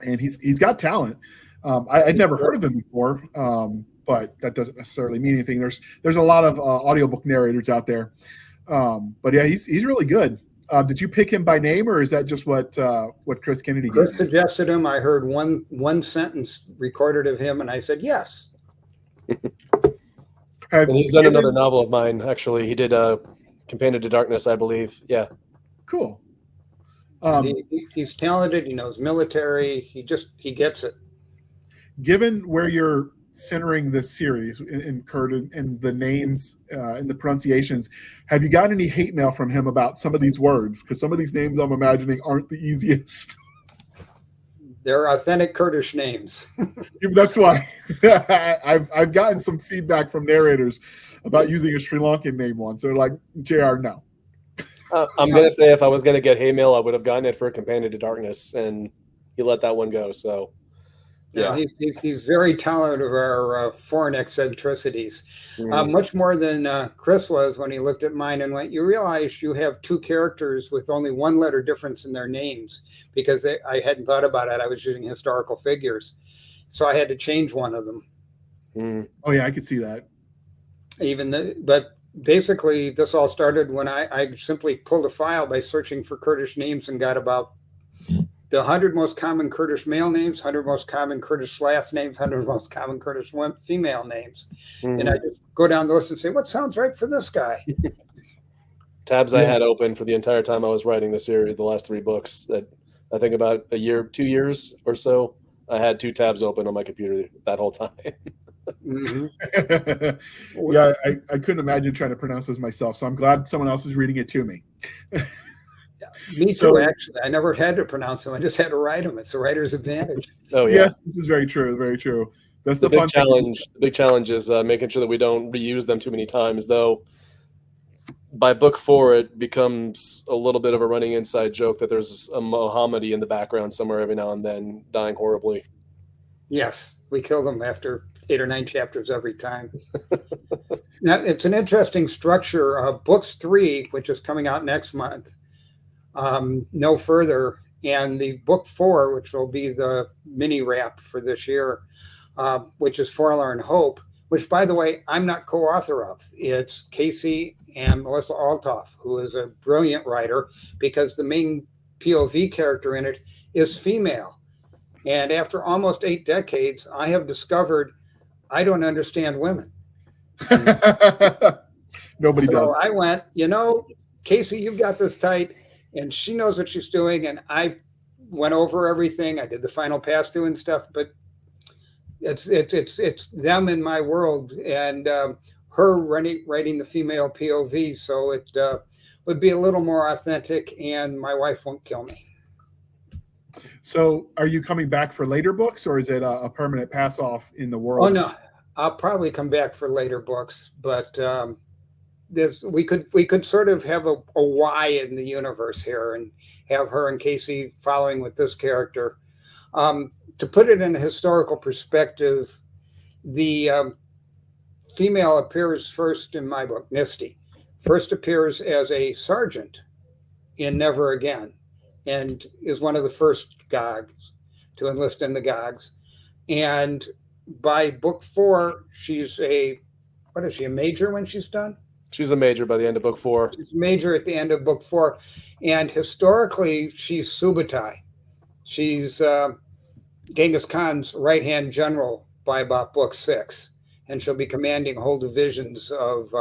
Speaker 1: and he's got talent. I'd never heard of him before, but that doesn't necessarily mean anything. There's a lot of audiobook narrators out there, but yeah, he's really good. Did you pick him by name, or is that just what Chris Kennedy
Speaker 2: Chris
Speaker 1: did?
Speaker 2: suggested him. I heard one sentence recorded of him, and I said yes.
Speaker 3: And he's done another novel of mine, actually. He did Companion to Darkness, I believe. Yeah.
Speaker 1: Cool.
Speaker 2: He's talented. He knows military. He gets it.
Speaker 1: Given where you're centering this series in Kurt and the names and the pronunciations, have you gotten any hate mail from him about some of these words? Because some of these names I'm imagining aren't the easiest.
Speaker 2: They're authentic Kurdish names.
Speaker 1: That's why I've gotten some feedback from narrators about using a Sri Lankan name once. They're like, JR, no.
Speaker 3: I'm going to say if I was going to get hate mail, I would have gotten it for Companion to Darkness, and he let that one go. So, yeah.
Speaker 2: He's very tolerant of our foreign eccentricities, much more than Chris was when he looked at mine and went, you realize you have 2 characters with only 1 letter difference in their names, because I hadn't thought about it. I was using historical figures. So I had to change one of them.
Speaker 1: Oh, yeah, I could see that.
Speaker 2: But basically, this all started when I simply pulled a file by searching for Kurdish names and got about the 100 most common Kurdish male names, 100 most common Kurdish last names, 100 most common Kurdish female names. And I just go down the list and say, what sounds right for this guy?
Speaker 3: Tabs I had open for the entire time I was writing the series, the last 3 books. That I think about a year, 2 years or so, I had 2 tabs open on my computer that whole time.
Speaker 1: Yeah, I couldn't imagine trying to pronounce those myself, so I'm glad someone else is reading it to me.
Speaker 2: Me too, actually. I never had to pronounce them. I just had to write them. It's a writer's advantage.
Speaker 3: Oh, yeah.
Speaker 1: Yes, this is very true. Very true. That's the fun
Speaker 3: challenge. The big challenge is making sure that we don't reuse them too many times, though. By book 4, it becomes a little bit of a running inside joke that there's a Mohammadi in the background somewhere every now and then dying horribly.
Speaker 2: Yes, we kill them after 8 or 9 chapters every time. Now, it's an interesting structure. Books 3, which is coming out next month, no further, and the book 4, which will be the mini wrap for this year, which is Forlorn Hope, which, by the way, I'm not co-author of. It's Casey and Melissa Altoff, who is a brilliant writer, because the main POV character in it is female. And after almost 8 decades, I have discovered I don't understand women.
Speaker 1: Nobody does.
Speaker 2: So I went, Casey, you've got this tight, and she knows what she's doing. And I went over everything. I did the final pass through and stuff, but it's them in my world, and her writing the female POV. So it would be a little more authentic, and my wife won't kill me.
Speaker 1: So are you coming back for later books, or is it a permanent pass off in the world?
Speaker 2: Oh, no. I'll probably come back for later books, but we could sort of have a Y in the universe here, and have her and Casey following with this character. To put it in a historical perspective, the female appears first in my book, Misty. First appears as a sergeant in Never Again, and is one of the first Gogs to enlist in the Gogs. And by book 4, she's a major when she's done?
Speaker 3: She's a major by the end of book 4.
Speaker 2: She's a major at the end of book 4. And historically, she's Subutai. She's Genghis Khan's right-hand general by about book 6. And she'll be commanding whole divisions of,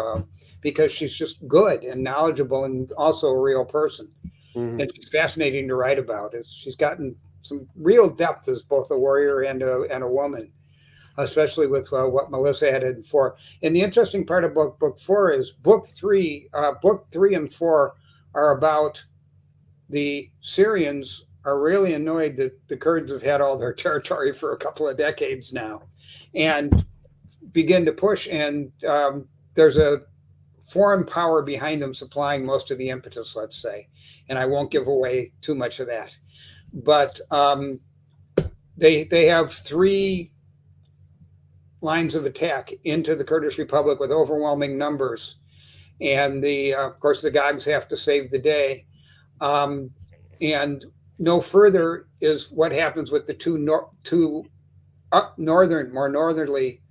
Speaker 2: because she's just good and knowledgeable, and also a real person. Mm-hmm. And she's fascinating to write about. She's gotten some real depth as both a warrior and a woman, especially with what Melissa added in 4. And the interesting part of book 4 is book 3 and 4 are about the Syrians are really annoyed that the Kurds have had all their territory for a couple of decades now, and begin to push. And there's a foreign power behind them supplying most of the impetus, let's say. And I won't give away too much of that. But they have 3 lines of attack into the Kurdish Republic with overwhelming numbers. And of course, the Gogs have to save the day. And no further is what happens with the two more northerly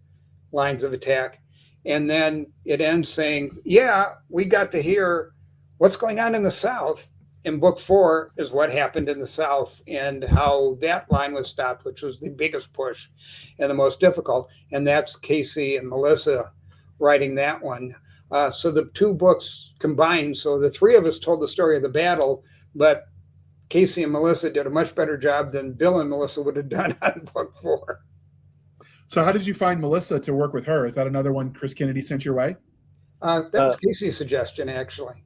Speaker 2: lines of attack. And then it ends saying, yeah, we got to hear what's going on in the South. In book 4 is what happened in the South and how that line was stopped, which was the biggest push and the most difficult. And that's Casey and Melissa writing that one. So the 2 books combined. So the 3 of us told the story of the battle, but Casey and Melissa did a much better job than Bill and Melissa would have done on book 4.
Speaker 1: So how did you find Melissa to work with her? Is that another one Chris Kennedy sent your way?
Speaker 2: That was Casey's suggestion, actually.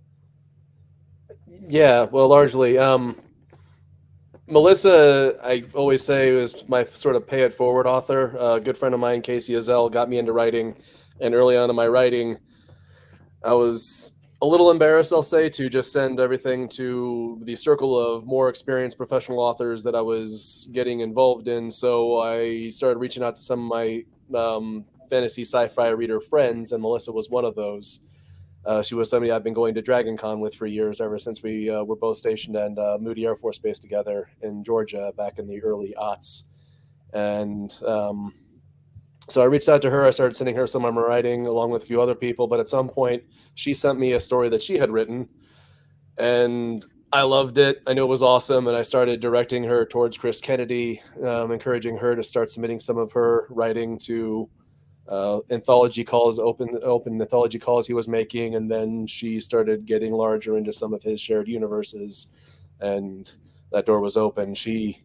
Speaker 3: Yeah, well, largely. Melissa, I always say, was my sort of pay it forward author. A good friend of mine, Casey Azell, got me into writing. And early on in my writing, I was a little embarrassed, I'll say, to just send everything to the circle of more experienced professional authors that I was getting involved in. So I started reaching out to some of my fantasy sci-fi reader friends, and Melissa was one of those. She was somebody I've been going to Dragon Con with for years, ever since we were both stationed at Moody Air Force Base together in Georgia back in the early aughts. And so I reached out to her. I started sending her some of my writing along with a few other people. But at some point, she sent me a story that she had written, and I loved it. I knew it was awesome, and I started directing her towards Chris Kennedy, encouraging her to start submitting some of her writing to anthology calls, open anthology calls he was making. And then she started getting larger into some of his shared universes, and that door was open. She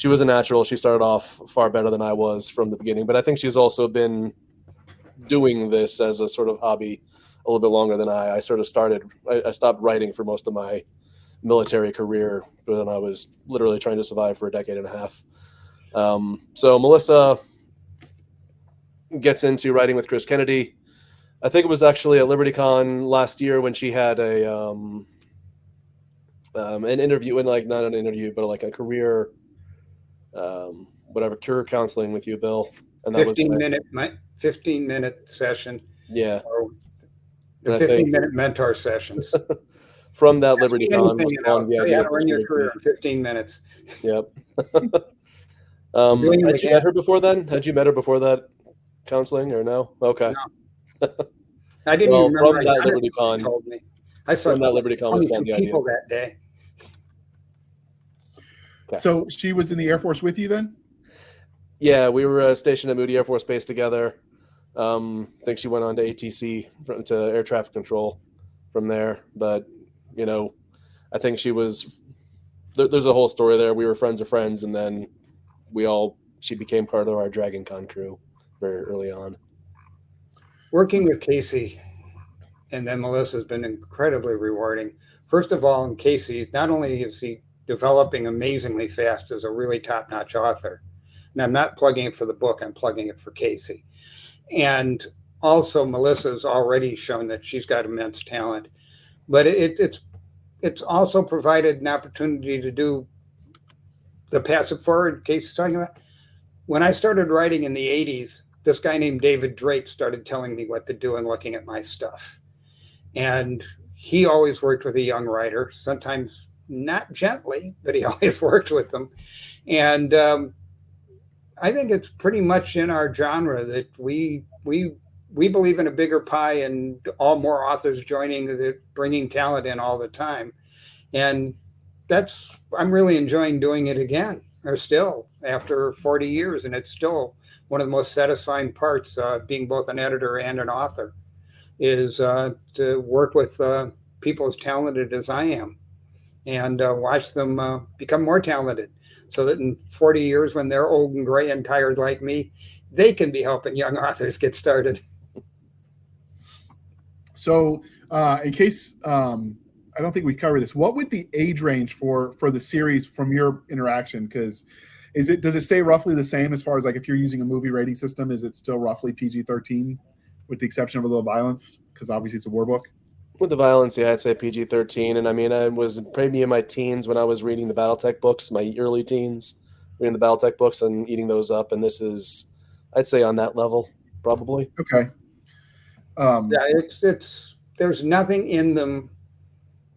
Speaker 3: was a natural. She started off far better than I was from the beginning, but I think she's also been doing this as a sort of hobby a little bit longer than I. I stopped writing for most of my military career, but then I was literally trying to survive for a decade and a half. So Melissa gets into writing with Chris Kennedy. I think it was actually at LibertyCon last year when she had an interview, and like not an interview, but like a career, career counseling with you, Bill. And that
Speaker 2: 15-minute session.
Speaker 3: Yeah.
Speaker 2: or
Speaker 3: And
Speaker 2: the
Speaker 3: I think
Speaker 2: 15-minute mentor sessions.
Speaker 3: from that
Speaker 2: Ask me
Speaker 3: LibertyCon was
Speaker 2: anything, and
Speaker 3: spawned
Speaker 2: I'll
Speaker 3: the
Speaker 2: tell you
Speaker 3: idea
Speaker 2: how
Speaker 3: of
Speaker 2: to run
Speaker 3: this
Speaker 2: your
Speaker 3: very
Speaker 2: career
Speaker 3: group.
Speaker 2: in 15 minutes.
Speaker 3: Yep.
Speaker 2: Doing it
Speaker 3: Had you
Speaker 2: again.
Speaker 3: met her before then? Had you met her before that counseling or no? Okay.
Speaker 2: No. I didn't
Speaker 3: Well,
Speaker 2: even remember
Speaker 3: from
Speaker 2: I
Speaker 3: that
Speaker 2: done it until
Speaker 3: LibertyCon,
Speaker 2: she told me. I saw
Speaker 3: from that LibertyCon was
Speaker 2: 22
Speaker 3: spawned the idea.
Speaker 2: people that day.
Speaker 3: Okay.
Speaker 1: So she was in the Air Force with you then?
Speaker 3: Yeah, we were stationed at Moody Air Force Base together. I think she went on to ATC to air traffic control from there. But you know, I think she was. There's a whole story there. We were friends of friends, and then she became part of our Dragon Con crew very early on.
Speaker 2: Working with Casey and then Melissa has been incredibly rewarding. First of all, in Casey, not only is he developing amazingly fast as a really top-notch author, and I'm not plugging it for the book, I'm plugging it for Casey. And also Melissa's already shown that she's got immense talent, but it's also provided an opportunity to do the passive forward Casey's talking about. When I started writing in the 80s, this guy named David Drake started telling me what to do and looking at my stuff. And he always worked with a young writer, sometimes not gently, but he always worked with them. And I think it's pretty much in our genre that we believe in a bigger pie and all more authors joining, bringing talent in all the time. And I'm really enjoying doing it again, or still after 40 years. And it's still one of the most satisfying parts, being both an editor and an author, is to work with people as talented as I am and watch them become more talented so that in 40 years, when they're old and gray and tired like me, they can be helping young authors get started.
Speaker 1: So in case I don't think we covered this, what would the age range for the series from your interaction? Because does it stay roughly the same as far as like if you're using a movie rating system, is it still roughly PG-13 with the exception of a little violence? Because obviously it's a war book.
Speaker 3: With the violence, yeah, I'd say PG-13. And I mean, I was maybe in my teens when I was reading the BattleTech books, my early teens, reading the BattleTech books and eating those up. And this is, I'd say, on that level, probably.
Speaker 1: Okay.
Speaker 2: Yeah, there's nothing in them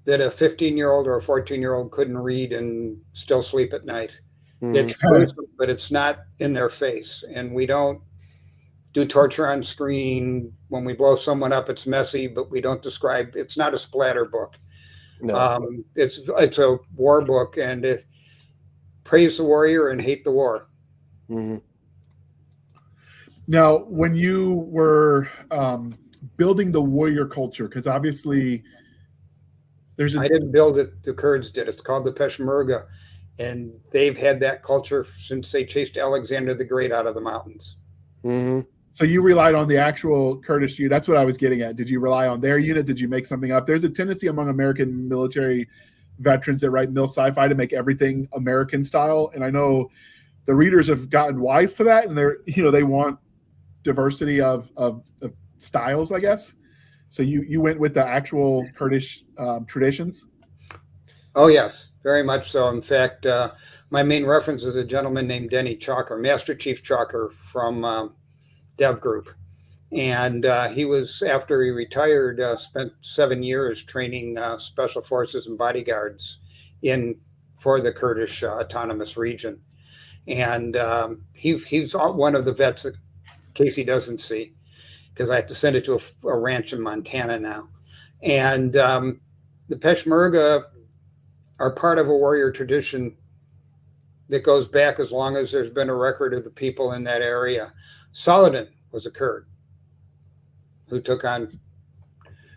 Speaker 2: that a 15-year-old or a 14-year-old couldn't read and still sleep at night. It's gruesome, but it's not in their face. And we don't do torture on screen. When we blow someone up, it's messy, but we don't describe. It's not a splatter book.
Speaker 3: No.
Speaker 2: It's a war book, and it praise the warrior and hate the war.
Speaker 3: Mm-hmm.
Speaker 1: Now, when you were building the warrior culture, because obviously
Speaker 2: I didn't build it. The Kurds did. It's called the Peshmerga, and they've had that culture since they chased Alexander the Great out of the mountains.
Speaker 3: Mm-hmm.
Speaker 1: So you relied on the actual Kurdish unit. That's what I was getting at. Did you rely on their unit? Did you make something up? There's a tendency among American military veterans that write mil sci-fi to make everything American style. And I know the readers have gotten wise to that, and they want diversity of styles, I guess. So you went with the actual Kurdish traditions?
Speaker 2: Oh, yes, very much so. In fact, my main reference is a gentleman named Denny Chalker, Master Chief Chalker from Dev Group. And he was, after he retired, spent 7 years training special forces and bodyguards for the Kurdish autonomous region. And he's one of the vets that Casey doesn't see, because I have to send it to a ranch in Montana now. And the Peshmerga are part of a warrior tradition that goes back as long as there's been a record of the people in that area. Saladin was a Kurd who took on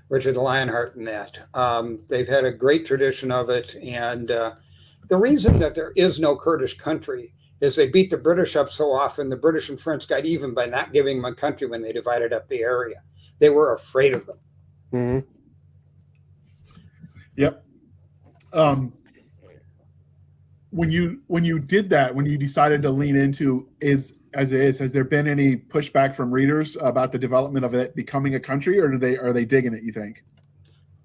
Speaker 2: Richard the Lionheart in that. They've had a great tradition of it. And the reason that there is no Kurdish country is they beat the British up so often. The British and French got even by not giving them a country when they divided up the area. They were afraid of them.
Speaker 3: Mm-hmm.
Speaker 1: Yep. When you did that, when you decided to lean into has there been any pushback from readers about the development of it becoming a country, or are they digging it, you think?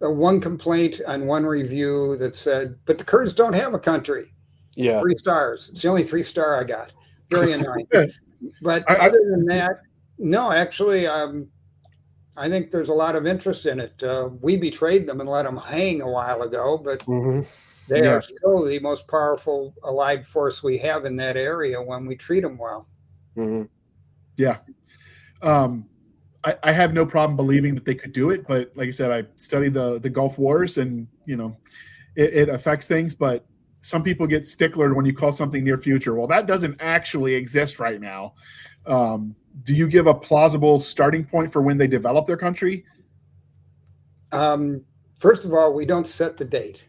Speaker 2: One complaint on one review that said, but the Kurds don't have a country.
Speaker 3: Yeah.
Speaker 2: 3 stars. It's the only 3-star I got. Very annoying. But other than that, no, actually, I I think there's a lot of interest in it. We betrayed them and let them hang a while ago, but they are
Speaker 1: Yes.
Speaker 2: still the most powerful allied force we have in that area when we treat them well.
Speaker 1: Yeah. I have no problem believing that they could do it, but like I said, I studied the Gulf Wars, and it affects things. But some people get stickler when you call something near future. Well, that doesn't actually exist right now. Do you give a plausible starting point for when they develop their country?
Speaker 2: First of all, we don't set the date.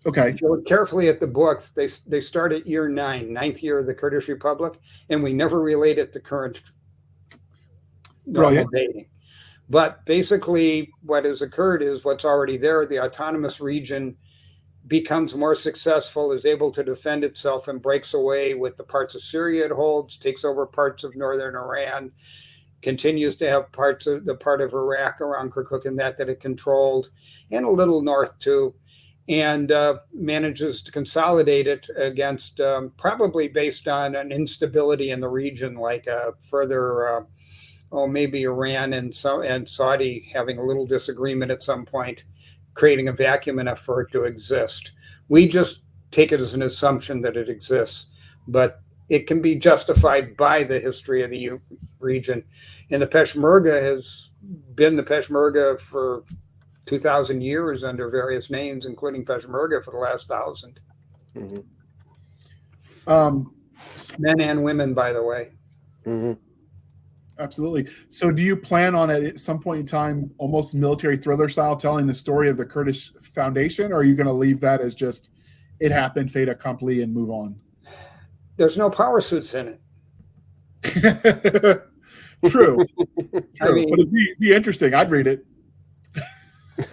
Speaker 1: Okay.
Speaker 2: If you look carefully at the books, they start at year 9, ninth year of the Kurdish Republic, and we never relate it to current normal dating. But basically, what has occurred is what's already there. The autonomous region becomes more successful, is able to defend itself, and breaks away with the parts of Syria it holds, takes over parts of northern Iran, continues to have parts of the part of Iraq around Kirkuk and that it controlled, and a little north too, and manages to consolidate it against, probably based on an instability in the region, like further, maybe Iran and Saudi having a little disagreement at some point, creating a vacuum enough for it to exist. We just take it as an assumption that it exists, but it can be justified by the history of the region. And the Peshmerga has been the Peshmerga for 2,000 years under various names, including Peshmerga for the last 1,000. Men and women, by the way.
Speaker 1: Absolutely. So do you plan on at some point in time, almost military thriller style, telling the story of the Kurdish Foundation, or are you going to leave that as just it happened, fait accompli, and move on?
Speaker 2: There's no power suits in
Speaker 1: it. True.
Speaker 2: I mean,
Speaker 1: but it'd be interesting. I'd read it.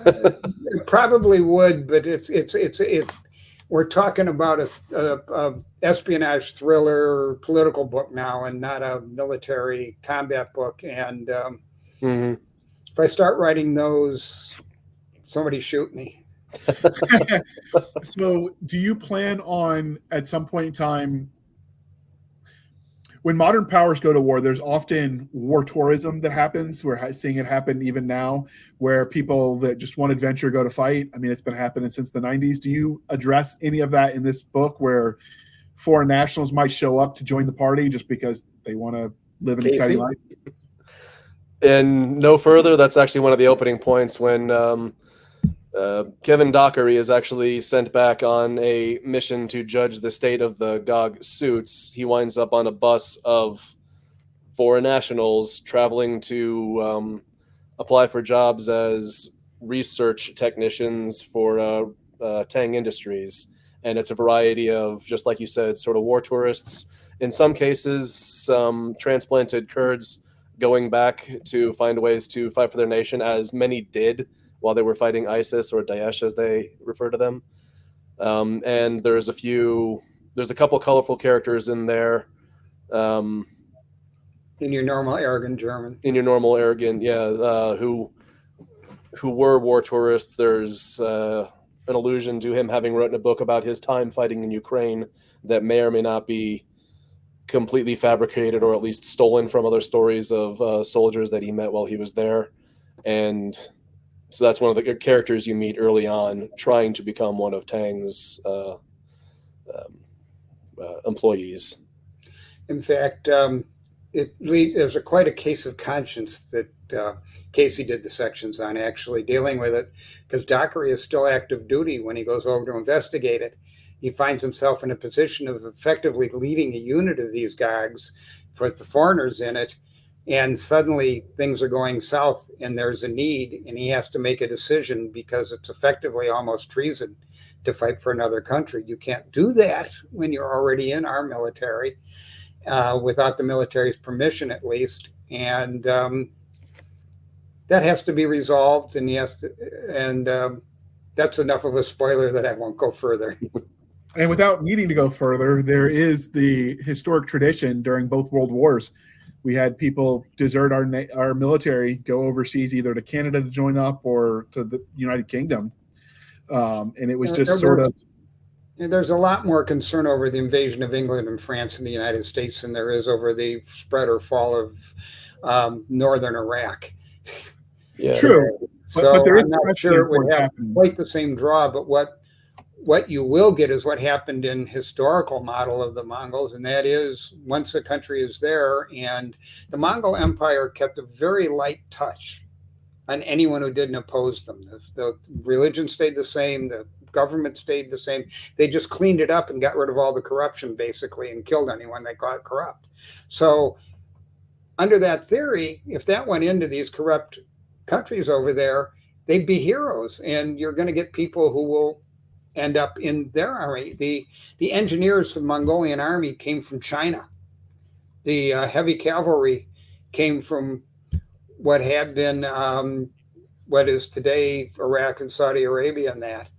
Speaker 2: It probably would, but it's we're talking about a espionage thriller political book now, and not a military combat book. And if I start writing those, somebody shoot me.
Speaker 1: So do you plan on, at some point in time, when modern powers go to war, there's often war tourism that happens. We're seeing it happen even now, where people that just want adventure go to fight. I mean, it's been happening since the 90s. Do you address any of that in this book, where foreign nationals might show up to join the party just because they want to live an exciting life?
Speaker 3: And no further, that's actually one of the opening points when Kevin Dockery is actually sent back on a mission to judge the state of the GOG suits. He winds up on a bus of foreign nationals traveling to apply for jobs as research technicians for Tang Industries. And it's a variety of, just like you said, sort of war tourists. In some cases, some transplanted Kurds going back to find ways to fight for their nation, as many did while they were fighting ISIS, or Daesh as they refer to them. And there's a couple colorful characters in there.
Speaker 2: In your normal arrogant German.
Speaker 3: In your normal arrogant, who were war tourists. There's an allusion to him having written a book about his time fighting in Ukraine that may or may not be completely fabricated, or at least stolen from other stories of soldiers that he met while he was there. And so that's one of the characters you meet early on, trying to become one of Tang's employees.
Speaker 2: In fact, there's quite a case of conscience that Casey did the sections on, actually dealing with it, because Dockery is still active duty when he goes over to investigate it. He finds himself in a position of effectively leading a unit of these GOGs for the foreigners in it. And suddenly things are going south and there's a need, and he has to make a decision because it's effectively almost treason to fight for another country. You can't do that when you're already in our military, without the military's permission at least. And that has to be resolved, and that's enough of a spoiler that I won't go further.
Speaker 1: And without needing to go further, there is the historic tradition during both World Wars. We had people desert our military, go overseas, either to Canada to join up or to the United Kingdom. And it was just sort of...
Speaker 2: There's a lot more concern over the invasion of England and France in the United States than there is over the spread or fall of northern Iraq.
Speaker 3: Yeah.
Speaker 1: True.
Speaker 2: So
Speaker 1: but there is
Speaker 2: I'm not
Speaker 1: precedent
Speaker 2: sure it
Speaker 1: for
Speaker 2: would
Speaker 1: it
Speaker 2: have
Speaker 1: happening.
Speaker 2: quite the same draw, but what you will get is what happened in historical model of the Mongols, and that is once the country is there, and the Mongol Empire kept a very light touch on anyone who didn't oppose them. The religion stayed the same, the government stayed the same. They just cleaned it up and got rid of all the corruption basically and killed anyone they got corrupt. So under that theory, if that went into these corrupt countries over there, they'd be heroes, and you're going to get people who will end up in their army. The engineers for the Mongolian army came from China. The heavy cavalry came from what had been what is today Iraq and Saudi Arabia, and that.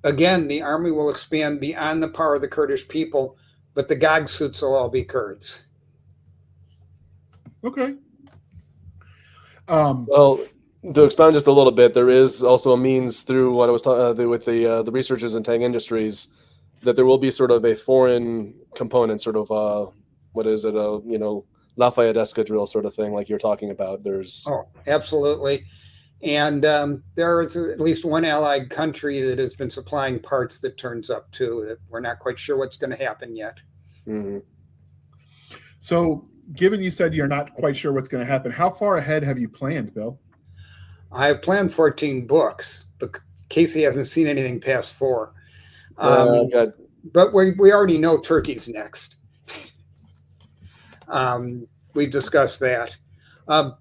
Speaker 2: Again, the army will expand beyond the power of the Kurdish people, but the Gog suits will all be Kurds.
Speaker 1: Okay.
Speaker 3: Well, to expound just a little bit, there is also a means through what I was talking with the researchers in Tang Industries that there will be sort of a foreign component, sort of what is it, Lafayette escadrille sort of thing, like you're talking about. There's
Speaker 2: absolutely, and there is at least one allied country that has been supplying parts that turns up too. That we're not quite sure what's going to happen yet.
Speaker 3: Mm-hmm.
Speaker 1: So, given you said you're not quite sure what's going to happen, how far ahead have you planned, Bill?
Speaker 2: I have planned 14 books, but Casey hasn't seen anything past 4. But we already know Turkey's next. We've discussed that.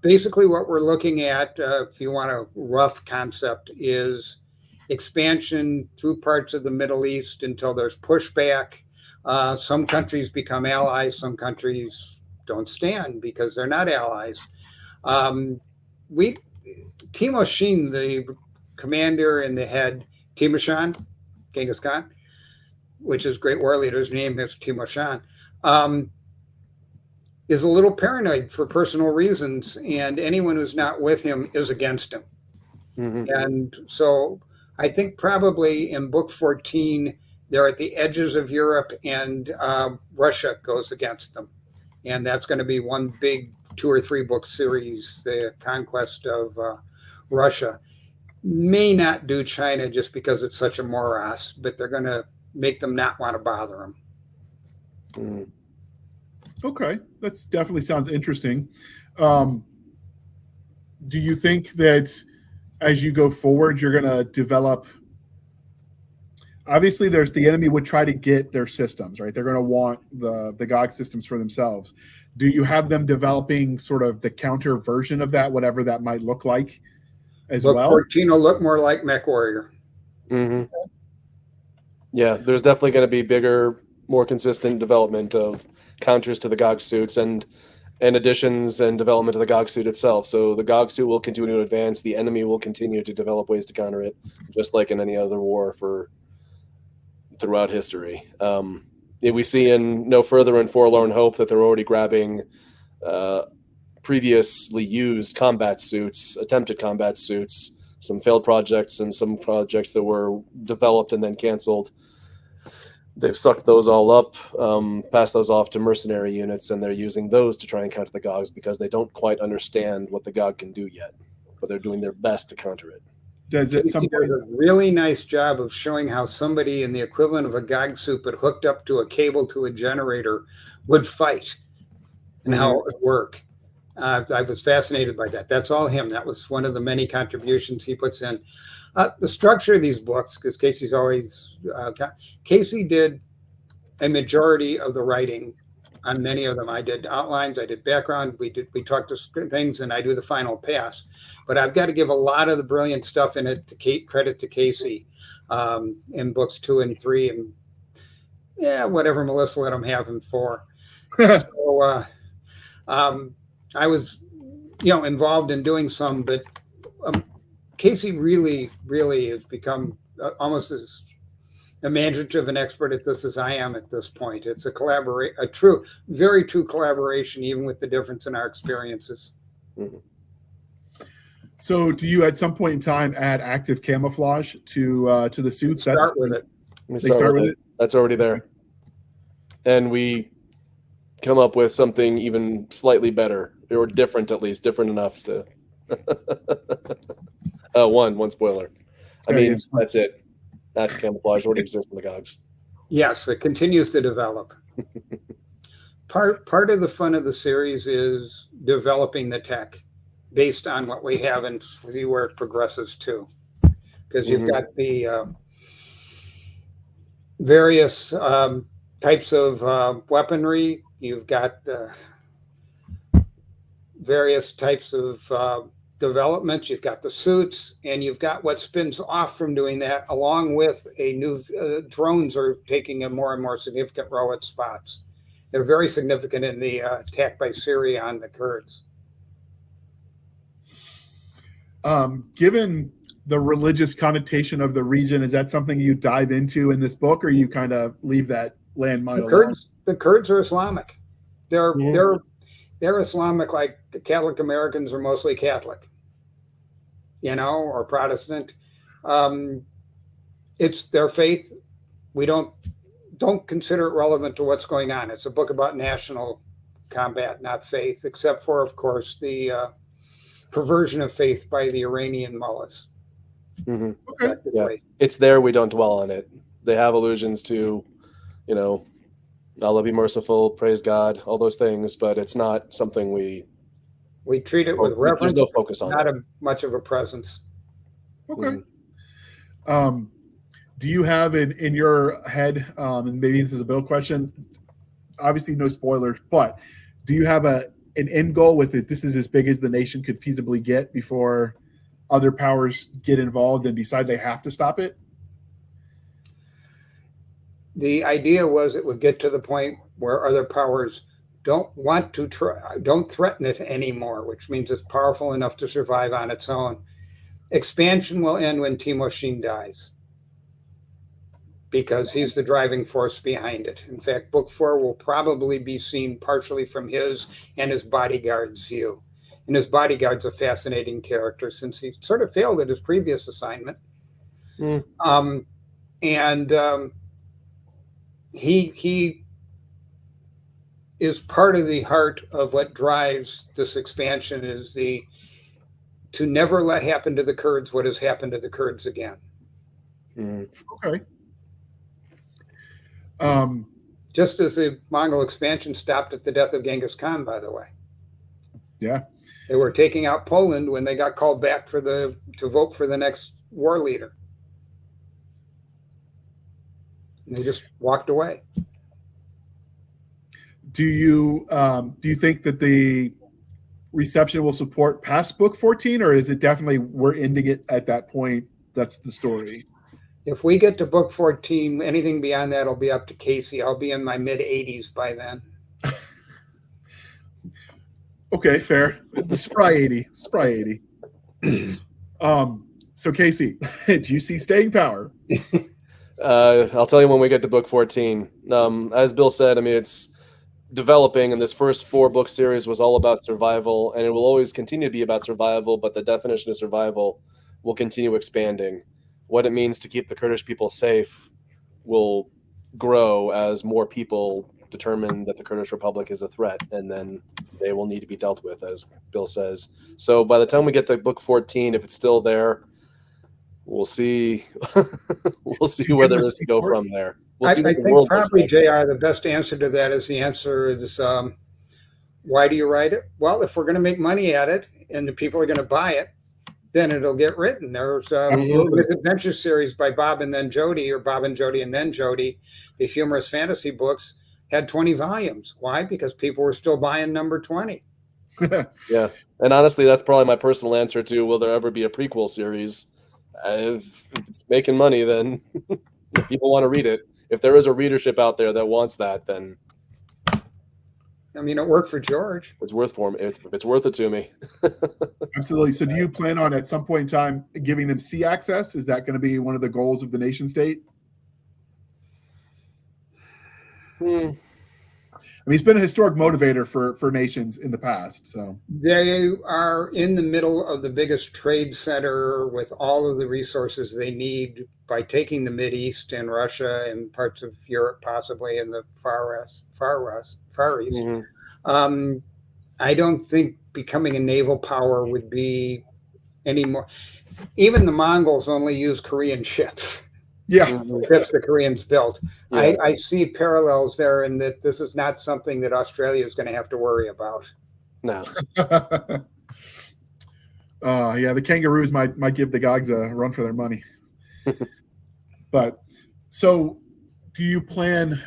Speaker 2: Basically, what we're looking at, if you want a rough concept, is expansion through parts of the Middle East until there's pushback. Some countries become allies, some countries don't stand because they're not allies. Timoshin, the commander and the head, Timoshan, Genghis Khan, which is great war leader's name is Timoshan, is a little paranoid for personal reasons, and anyone who's not with him is against him. Mm-hmm. And so I think probably in book 14, they're at the edges of Europe, and Russia goes against them. And that's going to be one big 2 or 3 book series, the conquest of Russia. May not do China just because it's such a morass, but they're going to make them not want to bother them.
Speaker 3: Mm.
Speaker 1: Okay, that definitely sounds interesting. Do you think that as you go forward, you're going to develop? Obviously, the enemy would try to get their systems, right? They're going to want the GOG systems for themselves. Do you have them developing sort of the counter version of that, whatever that might look like, as
Speaker 2: Book
Speaker 1: well?
Speaker 2: 14 will look more like Mech Warrior.
Speaker 3: Mm-hmm. Yeah, there's definitely going to be bigger, more consistent development of counters to the GOG suits and additions and development of the GOG suit itself. So the GOG suit will continue to advance. The enemy will continue to develop ways to counter it, just like in any other war throughout history. We see in No Further and Forlorn Hope that they're already grabbing previously used combat suits, attempted combat suits, some failed projects and some projects that were developed and then canceled. They've sucked those all up, passed those off to mercenary units, and they're using those to try and counter the GOGs because they don't quite understand what the GOG can do yet, but they're doing their best to counter it.
Speaker 1: Does it
Speaker 2: He does a really nice job of showing how somebody in the equivalent of a GOG suit but hooked up to a cable to a generator would fight and how it would work. I was fascinated by that. That's all him. That was one of the many contributions he puts in. The structure of these books, because Casey's always Casey did a majority of the writing on many of them. I did outlines, I did background, we talked to things, and I do the final pass. But I've got to give a lot of the brilliant stuff in it to credit to Casey in books 2 and 3, and whatever Melissa let him have him for. So I was, involved in doing some, but Casey really, really has become almost as imaginative and expert at this as I am at this point. It's very true collaboration, even with the difference in our experiences.
Speaker 3: Mm-hmm.
Speaker 1: So, do you at some point in time add active camouflage to the suits?
Speaker 2: Start with it.
Speaker 3: They start with it. That's already there, and we come up with something even slightly better or different, at least different enough to. One spoiler. I mean,
Speaker 1: yes.
Speaker 3: that's it. That camouflage already exists in the Gogs.
Speaker 2: Yes, it continues to develop. Part of the fun of the series is developing the tech based on what we have and see where it progresses to. Because you've got the various types of weaponry, you've got the various types of developments, you've got the suits, and you've got what spins off from doing that, along with a new drones are taking a more and more significant role at spots. They're very significant in the attack by Syria on the Kurds.
Speaker 1: Given the religious connotation of the region, is that something you dive into in this book, or you kind of leave that landmine alone?
Speaker 2: The Kurds are Islamic. They're Islamic, like Catholic Americans are mostly Catholic, or Protestant. It's their faith. We don't consider it relevant to what's going on. It's a book about national combat, not faith, except for, of course, the perversion of faith by the Iranian mullahs.
Speaker 3: Okay. Yeah. It's there. We don't dwell on it. They have allusions to, Allah be merciful, praise God, all those things, but it's not something we
Speaker 2: treat it with reverence.
Speaker 3: There's no focus on
Speaker 2: not
Speaker 3: it.
Speaker 2: Much of a presence.
Speaker 1: Okay. Do you have in your head, and maybe this is a Bill question, obviously no spoilers, but do you have an end goal with it? This is as big as the nation could feasibly get before other powers get involved and decide they have to stop it?
Speaker 2: The idea was it would get to the point where other powers don't threaten it anymore, which means it's powerful enough to survive on its own. Expansion will end when Timoshin dies, because he's the driving force behind it. In fact, book 4 will probably be seen partially from his and his bodyguard's view. And his bodyguard's a fascinating character, since he sort of failed at his previous assignment. He is part of the heart of what drives this expansion, is to never let happen to the Kurds what has happened to the Kurds again.
Speaker 1: Okay.
Speaker 2: Just as the Mongol expansion stopped at the death of Genghis Khan, by the way.
Speaker 1: Yeah.
Speaker 2: They were taking out Poland when they got called back to vote for the next war leader. And they just walked away.
Speaker 1: Do you think that the reception will support past book 14, or is it definitely we're ending it at that point? That's the story.
Speaker 2: If we get to book 14, anything beyond that will be up to Casey. I'll be in my mid-80s by then.
Speaker 1: Okay, fair. The spry 80. So Casey, do you see staying power?
Speaker 3: I'll tell you when we get to book 14. As Bill said, I mean, it's developing, and this first 4-book series was all about survival, and it will always continue to be about survival, but the definition of survival will continue expanding. What it means to keep the Kurdish people safe will grow as more people determine that the Kurdish Republic is a threat, and then they will need to be dealt with, as Bill says. So by the time we get to book 14, if it's still there, we'll see. We'll see where there is to go from there. We'll see
Speaker 2: I think probably, JR, the best answer to that is why do you write it? Well, if we're going to make money at it and the people are going to buy it, then it'll get written. There's this adventure series by Bob and then Jody, or Bob and Jody and then Jody, the humorous fantasy books, had 20 volumes. Why? Because people were still buying number 20.
Speaker 3: Yeah. And honestly, that's probably my personal answer to, will there ever be a prequel series? If it's making money, then if people want to read it. If there is a readership out there that wants that, then
Speaker 2: I mean, it worked for George.
Speaker 3: It's worth it to me.
Speaker 1: Absolutely. So do you plan on at some point in time giving them sea access? Is that going to be one of the goals of the nation state? I mean, it's been a historic motivator for nations in the past. So
Speaker 2: they are in the middle of the biggest trade center with all of the resources they need by taking the Mideast and Russia and parts of Europe, possibly in the Far East. I don't think becoming a naval power would be any more. Even the Mongols only use Korean ships,
Speaker 1: Yeah.
Speaker 2: ships the Koreans built.
Speaker 3: Yeah.
Speaker 2: I see parallels there in that this is not something that Australia is going to have to worry about.
Speaker 3: No.
Speaker 1: Yeah, the kangaroos might give the Gogs a run for their money. But so, do you plan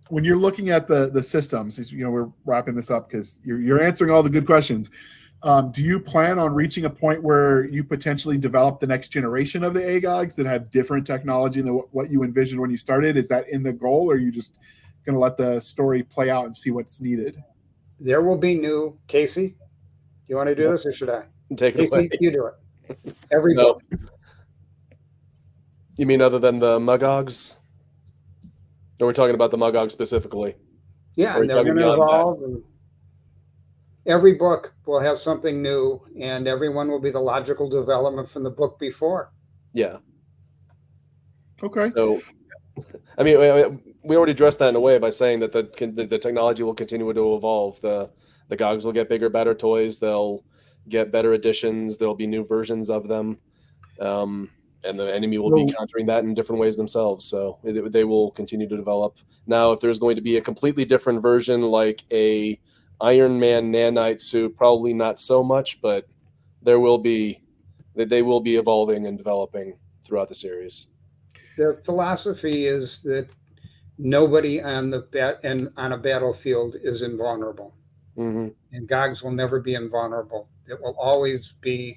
Speaker 1: when you're looking at the systems? You know, we're wrapping this up because you're answering all the good questions. Do you plan on reaching a point where you potentially develop the next generation of the AGOGs that have different technology than what you envisioned when you started? Is that in the goal, or are you just going to let the story play out and see what's needed?
Speaker 2: There will be new. Casey, you want to do this or should I?
Speaker 3: Take it
Speaker 2: Casey,
Speaker 3: away.
Speaker 2: you do it. Every
Speaker 3: No.
Speaker 2: book.
Speaker 3: You mean other than the Mugogs? Or we're talking about the Mugogs specifically?
Speaker 2: Yeah,
Speaker 3: Or
Speaker 2: and they're
Speaker 3: talking
Speaker 2: going to
Speaker 3: beyond that?
Speaker 2: evolve. And every book will have something new, and everyone will be the logical development from the book before.
Speaker 3: Yeah.
Speaker 1: Okay.
Speaker 3: So, I mean, we already addressed that in a way by saying that the technology will continue to evolve. The Gogs will get bigger, better toys. They'll get better additions. There'll be new versions of them. And the enemy will be countering that in different ways themselves. So they will continue to develop. Now, if there's going to be a completely different version, like a Iron Man nanite suit, probably not so much, but they will be evolving and developing throughout the series.
Speaker 2: The philosophy is that nobody on a battlefield is invulnerable,
Speaker 3: Mm-hmm.
Speaker 2: and Gogs will never be invulnerable. It will always be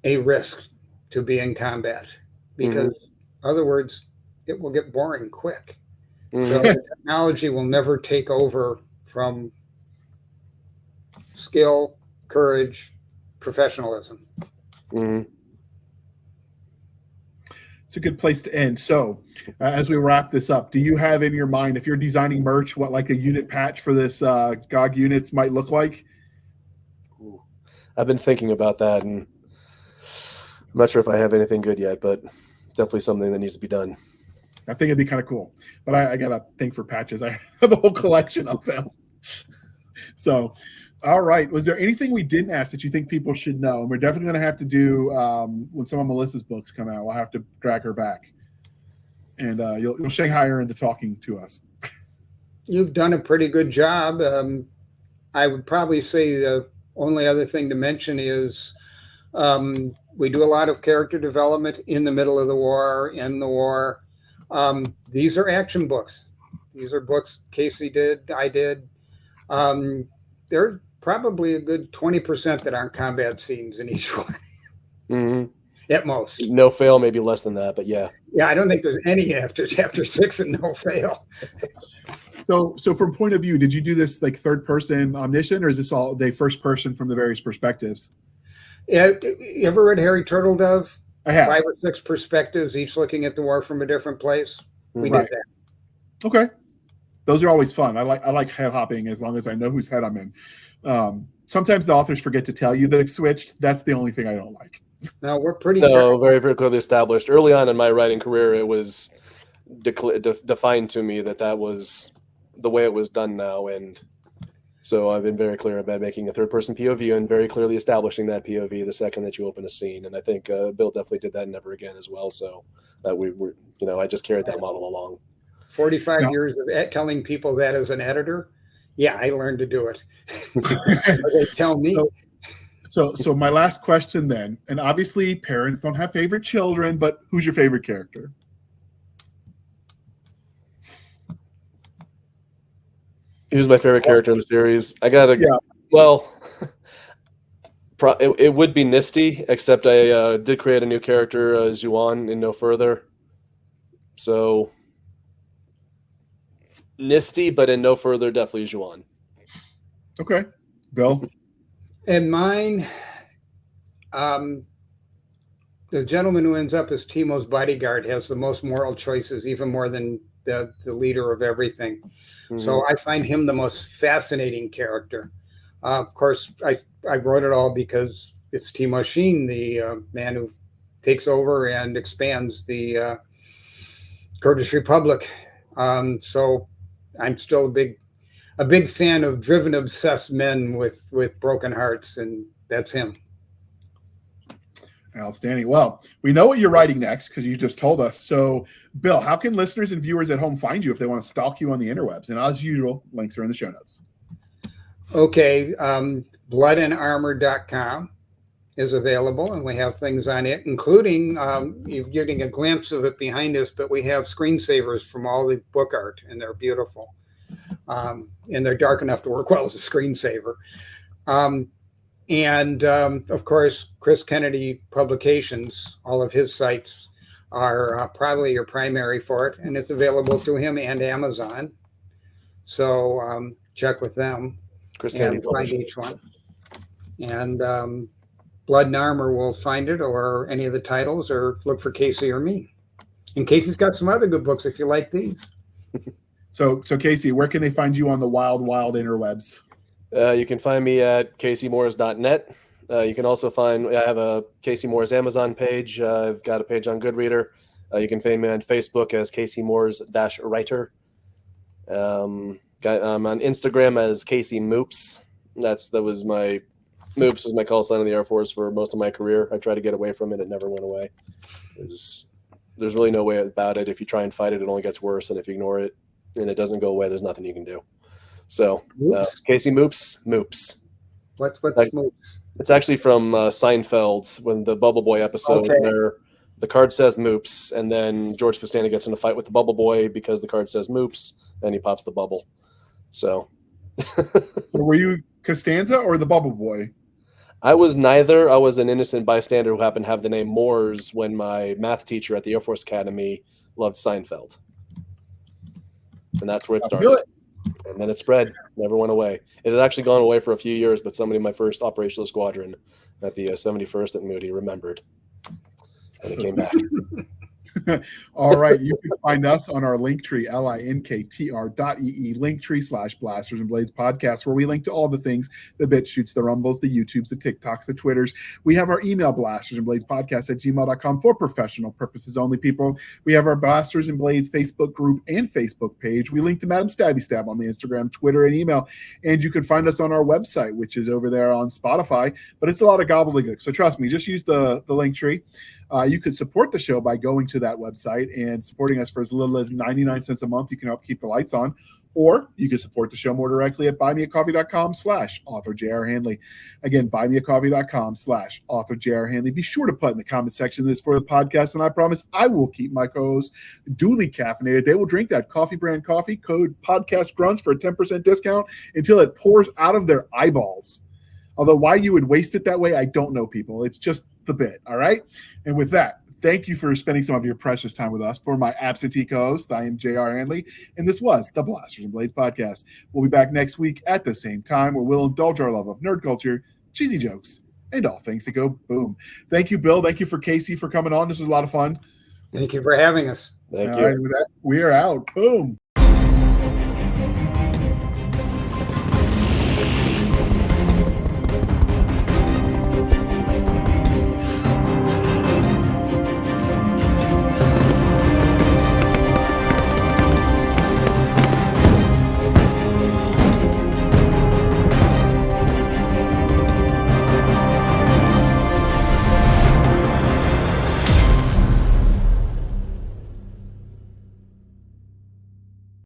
Speaker 2: a risk to be in combat, because other words, it will get boring quick.
Speaker 3: Mm-hmm.
Speaker 2: So the technology will never take over from skill, courage, professionalism.
Speaker 3: Mm-hmm.
Speaker 1: It's a good place to end. So, as we wrap this up, do you have in your mind, if you're designing merch, what like a unit patch for this GOG units might look like?
Speaker 3: Ooh. I've been thinking about that, and I'm not sure if I have anything good yet, but definitely something that needs to be done.
Speaker 1: I think it'd be kind of cool. But I got a thing for patches. I have a whole collection of them. So, all right. Was there anything we didn't ask that you think people should know? And we're definitely going to have to do when some of Melissa's books come out. We'll have to drag her back, and you'll Shanghai her into talking to us.
Speaker 2: You've done a pretty good job. I would probably say the only other thing to mention is we do a lot of character development in the middle of the war, in the war. These are action books. These are books Casey did, I did. There's probably a good 20% that aren't combat scenes in each one, at most.
Speaker 3: No fail, maybe less than that, but yeah.
Speaker 2: Yeah, I don't think there's any after chapter 6 and no fail.
Speaker 1: So from point of view, did you do this like third person omniscient, or is this all the first person from the various perspectives?
Speaker 2: Yeah, you ever read Harry Turtledove?
Speaker 1: I have.
Speaker 2: 5 or 6 perspectives, each looking at the war from a different place. We
Speaker 1: Right.
Speaker 2: did that.
Speaker 1: Okay. Those are always fun. I like head hopping as long as I know whose head I'm in. Sometimes the authors forget to tell you they've switched. That's the only thing I don't like.
Speaker 2: No, we're pretty
Speaker 3: No, very, very clearly established. Early on in my writing career, it was defined to me that was the way it was done now. And so I've been very clear about making a third-person POV and very clearly establishing that POV the second that you open a scene. And I think Bill definitely did that in Never Again as well. So that we were, I just carried that model along.
Speaker 2: 45
Speaker 1: No.
Speaker 2: years of telling people that as an editor. Yeah, I learned to do it. They tell me.
Speaker 1: So my last question then, and obviously parents don't have favorite children, but who's your favorite character?
Speaker 3: Who's my favorite character in the series? I gotta.
Speaker 1: Yeah.
Speaker 3: Well, it would be Nisty, except I did create a new character, Zhuan, in No Further. So Nisty, but in No Further, definitely Zhuan.
Speaker 1: Okay. Bill?
Speaker 2: And mine, the gentleman who ends up as Timo's bodyguard has the most moral choices, even more than the leader of everything. Mm-hmm. So I find him the most fascinating character. Of course, I wrote it all because it's Timo Sheen, the man who takes over and expands the Kurdish Republic. So I'm still a big fan of driven, obsessed men with broken hearts, and that's him.
Speaker 1: Outstanding. Well, we know what you're writing next because you just told us. So, Bill, how can listeners and viewers at home find you if they want to stalk you on the interwebs? And as usual, links are in the show notes.
Speaker 2: Okay, bloodandarmor.com is available, and we have things on it, including you're getting a glimpse of it behind us, but we have screensavers from all the book art, and they're beautiful. And they're dark enough to work well as a screensaver. And of course, Chris Kennedy Publications, all of his sites are probably your primary for it, and it's available through him and Amazon. So check with them.
Speaker 3: Chris
Speaker 2: and find each one. And Blood and Armor will find it, or any of the titles, or look for Casey or me. And Casey's got some other good books if you like these.
Speaker 1: So Casey, where can they find you on the wild interwebs?
Speaker 3: You can find me at caseymoores.net. You can also I have a Casey Moores Amazon page. I've got a page on Goodreader. You can find me on Facebook as Casey Moores-writer. I'm on Instagram as Casey Moops. Moops was my call sign in the Air Force for most of my career. I tried to get away from it. It never went away. There's really no way about it. If you try and fight it, it only gets worse. And if you ignore it and it doesn't go away, there's nothing you can do. So Casey Moops.
Speaker 2: What's Moops?
Speaker 3: It's actually from Seinfeld, when the Bubble Boy episode where the card says Moops, and then George Costanza gets in a fight with the Bubble Boy because the card says Moops, and he pops the bubble. So
Speaker 1: were you Costanza or the Bubble Boy?
Speaker 3: I was neither. I was an innocent bystander who happened to have the name Moores when my math teacher at the Air Force Academy loved Seinfeld. And that's where it started. And then it spread, never went away. It had actually gone away for a few years, but somebody in my first operational squadron at the 71st at Moody remembered. And it came back.
Speaker 1: All right. You can find us on our Linktree, linktr.ee, Linktree/Blasters and Blades podcast, where we link to all the things, the BitChutes, the Rumbles, the YouTubes, the TikToks, the Twitters. We have our email, Blasters and Blades podcast @gmail.com, for professional purposes only, people. We have our Blasters and Blades Facebook group and Facebook page. We link to Madam Stabby Stab on the Instagram, Twitter, and email. And you can find us on our website, which is over there on Spotify, but it's a lot of gobbledygook. So trust me, just use the Linktree. You could support the show by going to that website and supporting us for as little as 99 cents a month. You can help keep the lights on, or you can support the show more directly at buymeacoffee.com/author J.R. Handley. Again, buymeacoffee.com/author J.R. Handley. Be sure to put in the comment section this for the podcast, and I promise I will keep my co-hosts duly caffeinated. They will drink that coffee brand coffee, code podcast grunts for a 10% discount until it pours out of their eyeballs. Although why you would waste it that way, I don't know, people. It's just the bit, all right? And with that, thank you for spending some of your precious time with us. For my absentee co-host, I am J.R. Handley, and this was the Blasters and Blades podcast. We'll be back next week at the same time, where we'll indulge our love of nerd culture, cheesy jokes, and all things that go boom. Thank you, Bill. Thank you for Casey for coming on. This was a lot of fun.
Speaker 2: Thank you for having us.
Speaker 3: Thank
Speaker 1: All
Speaker 3: you.
Speaker 1: right, with that, we are out. Boom.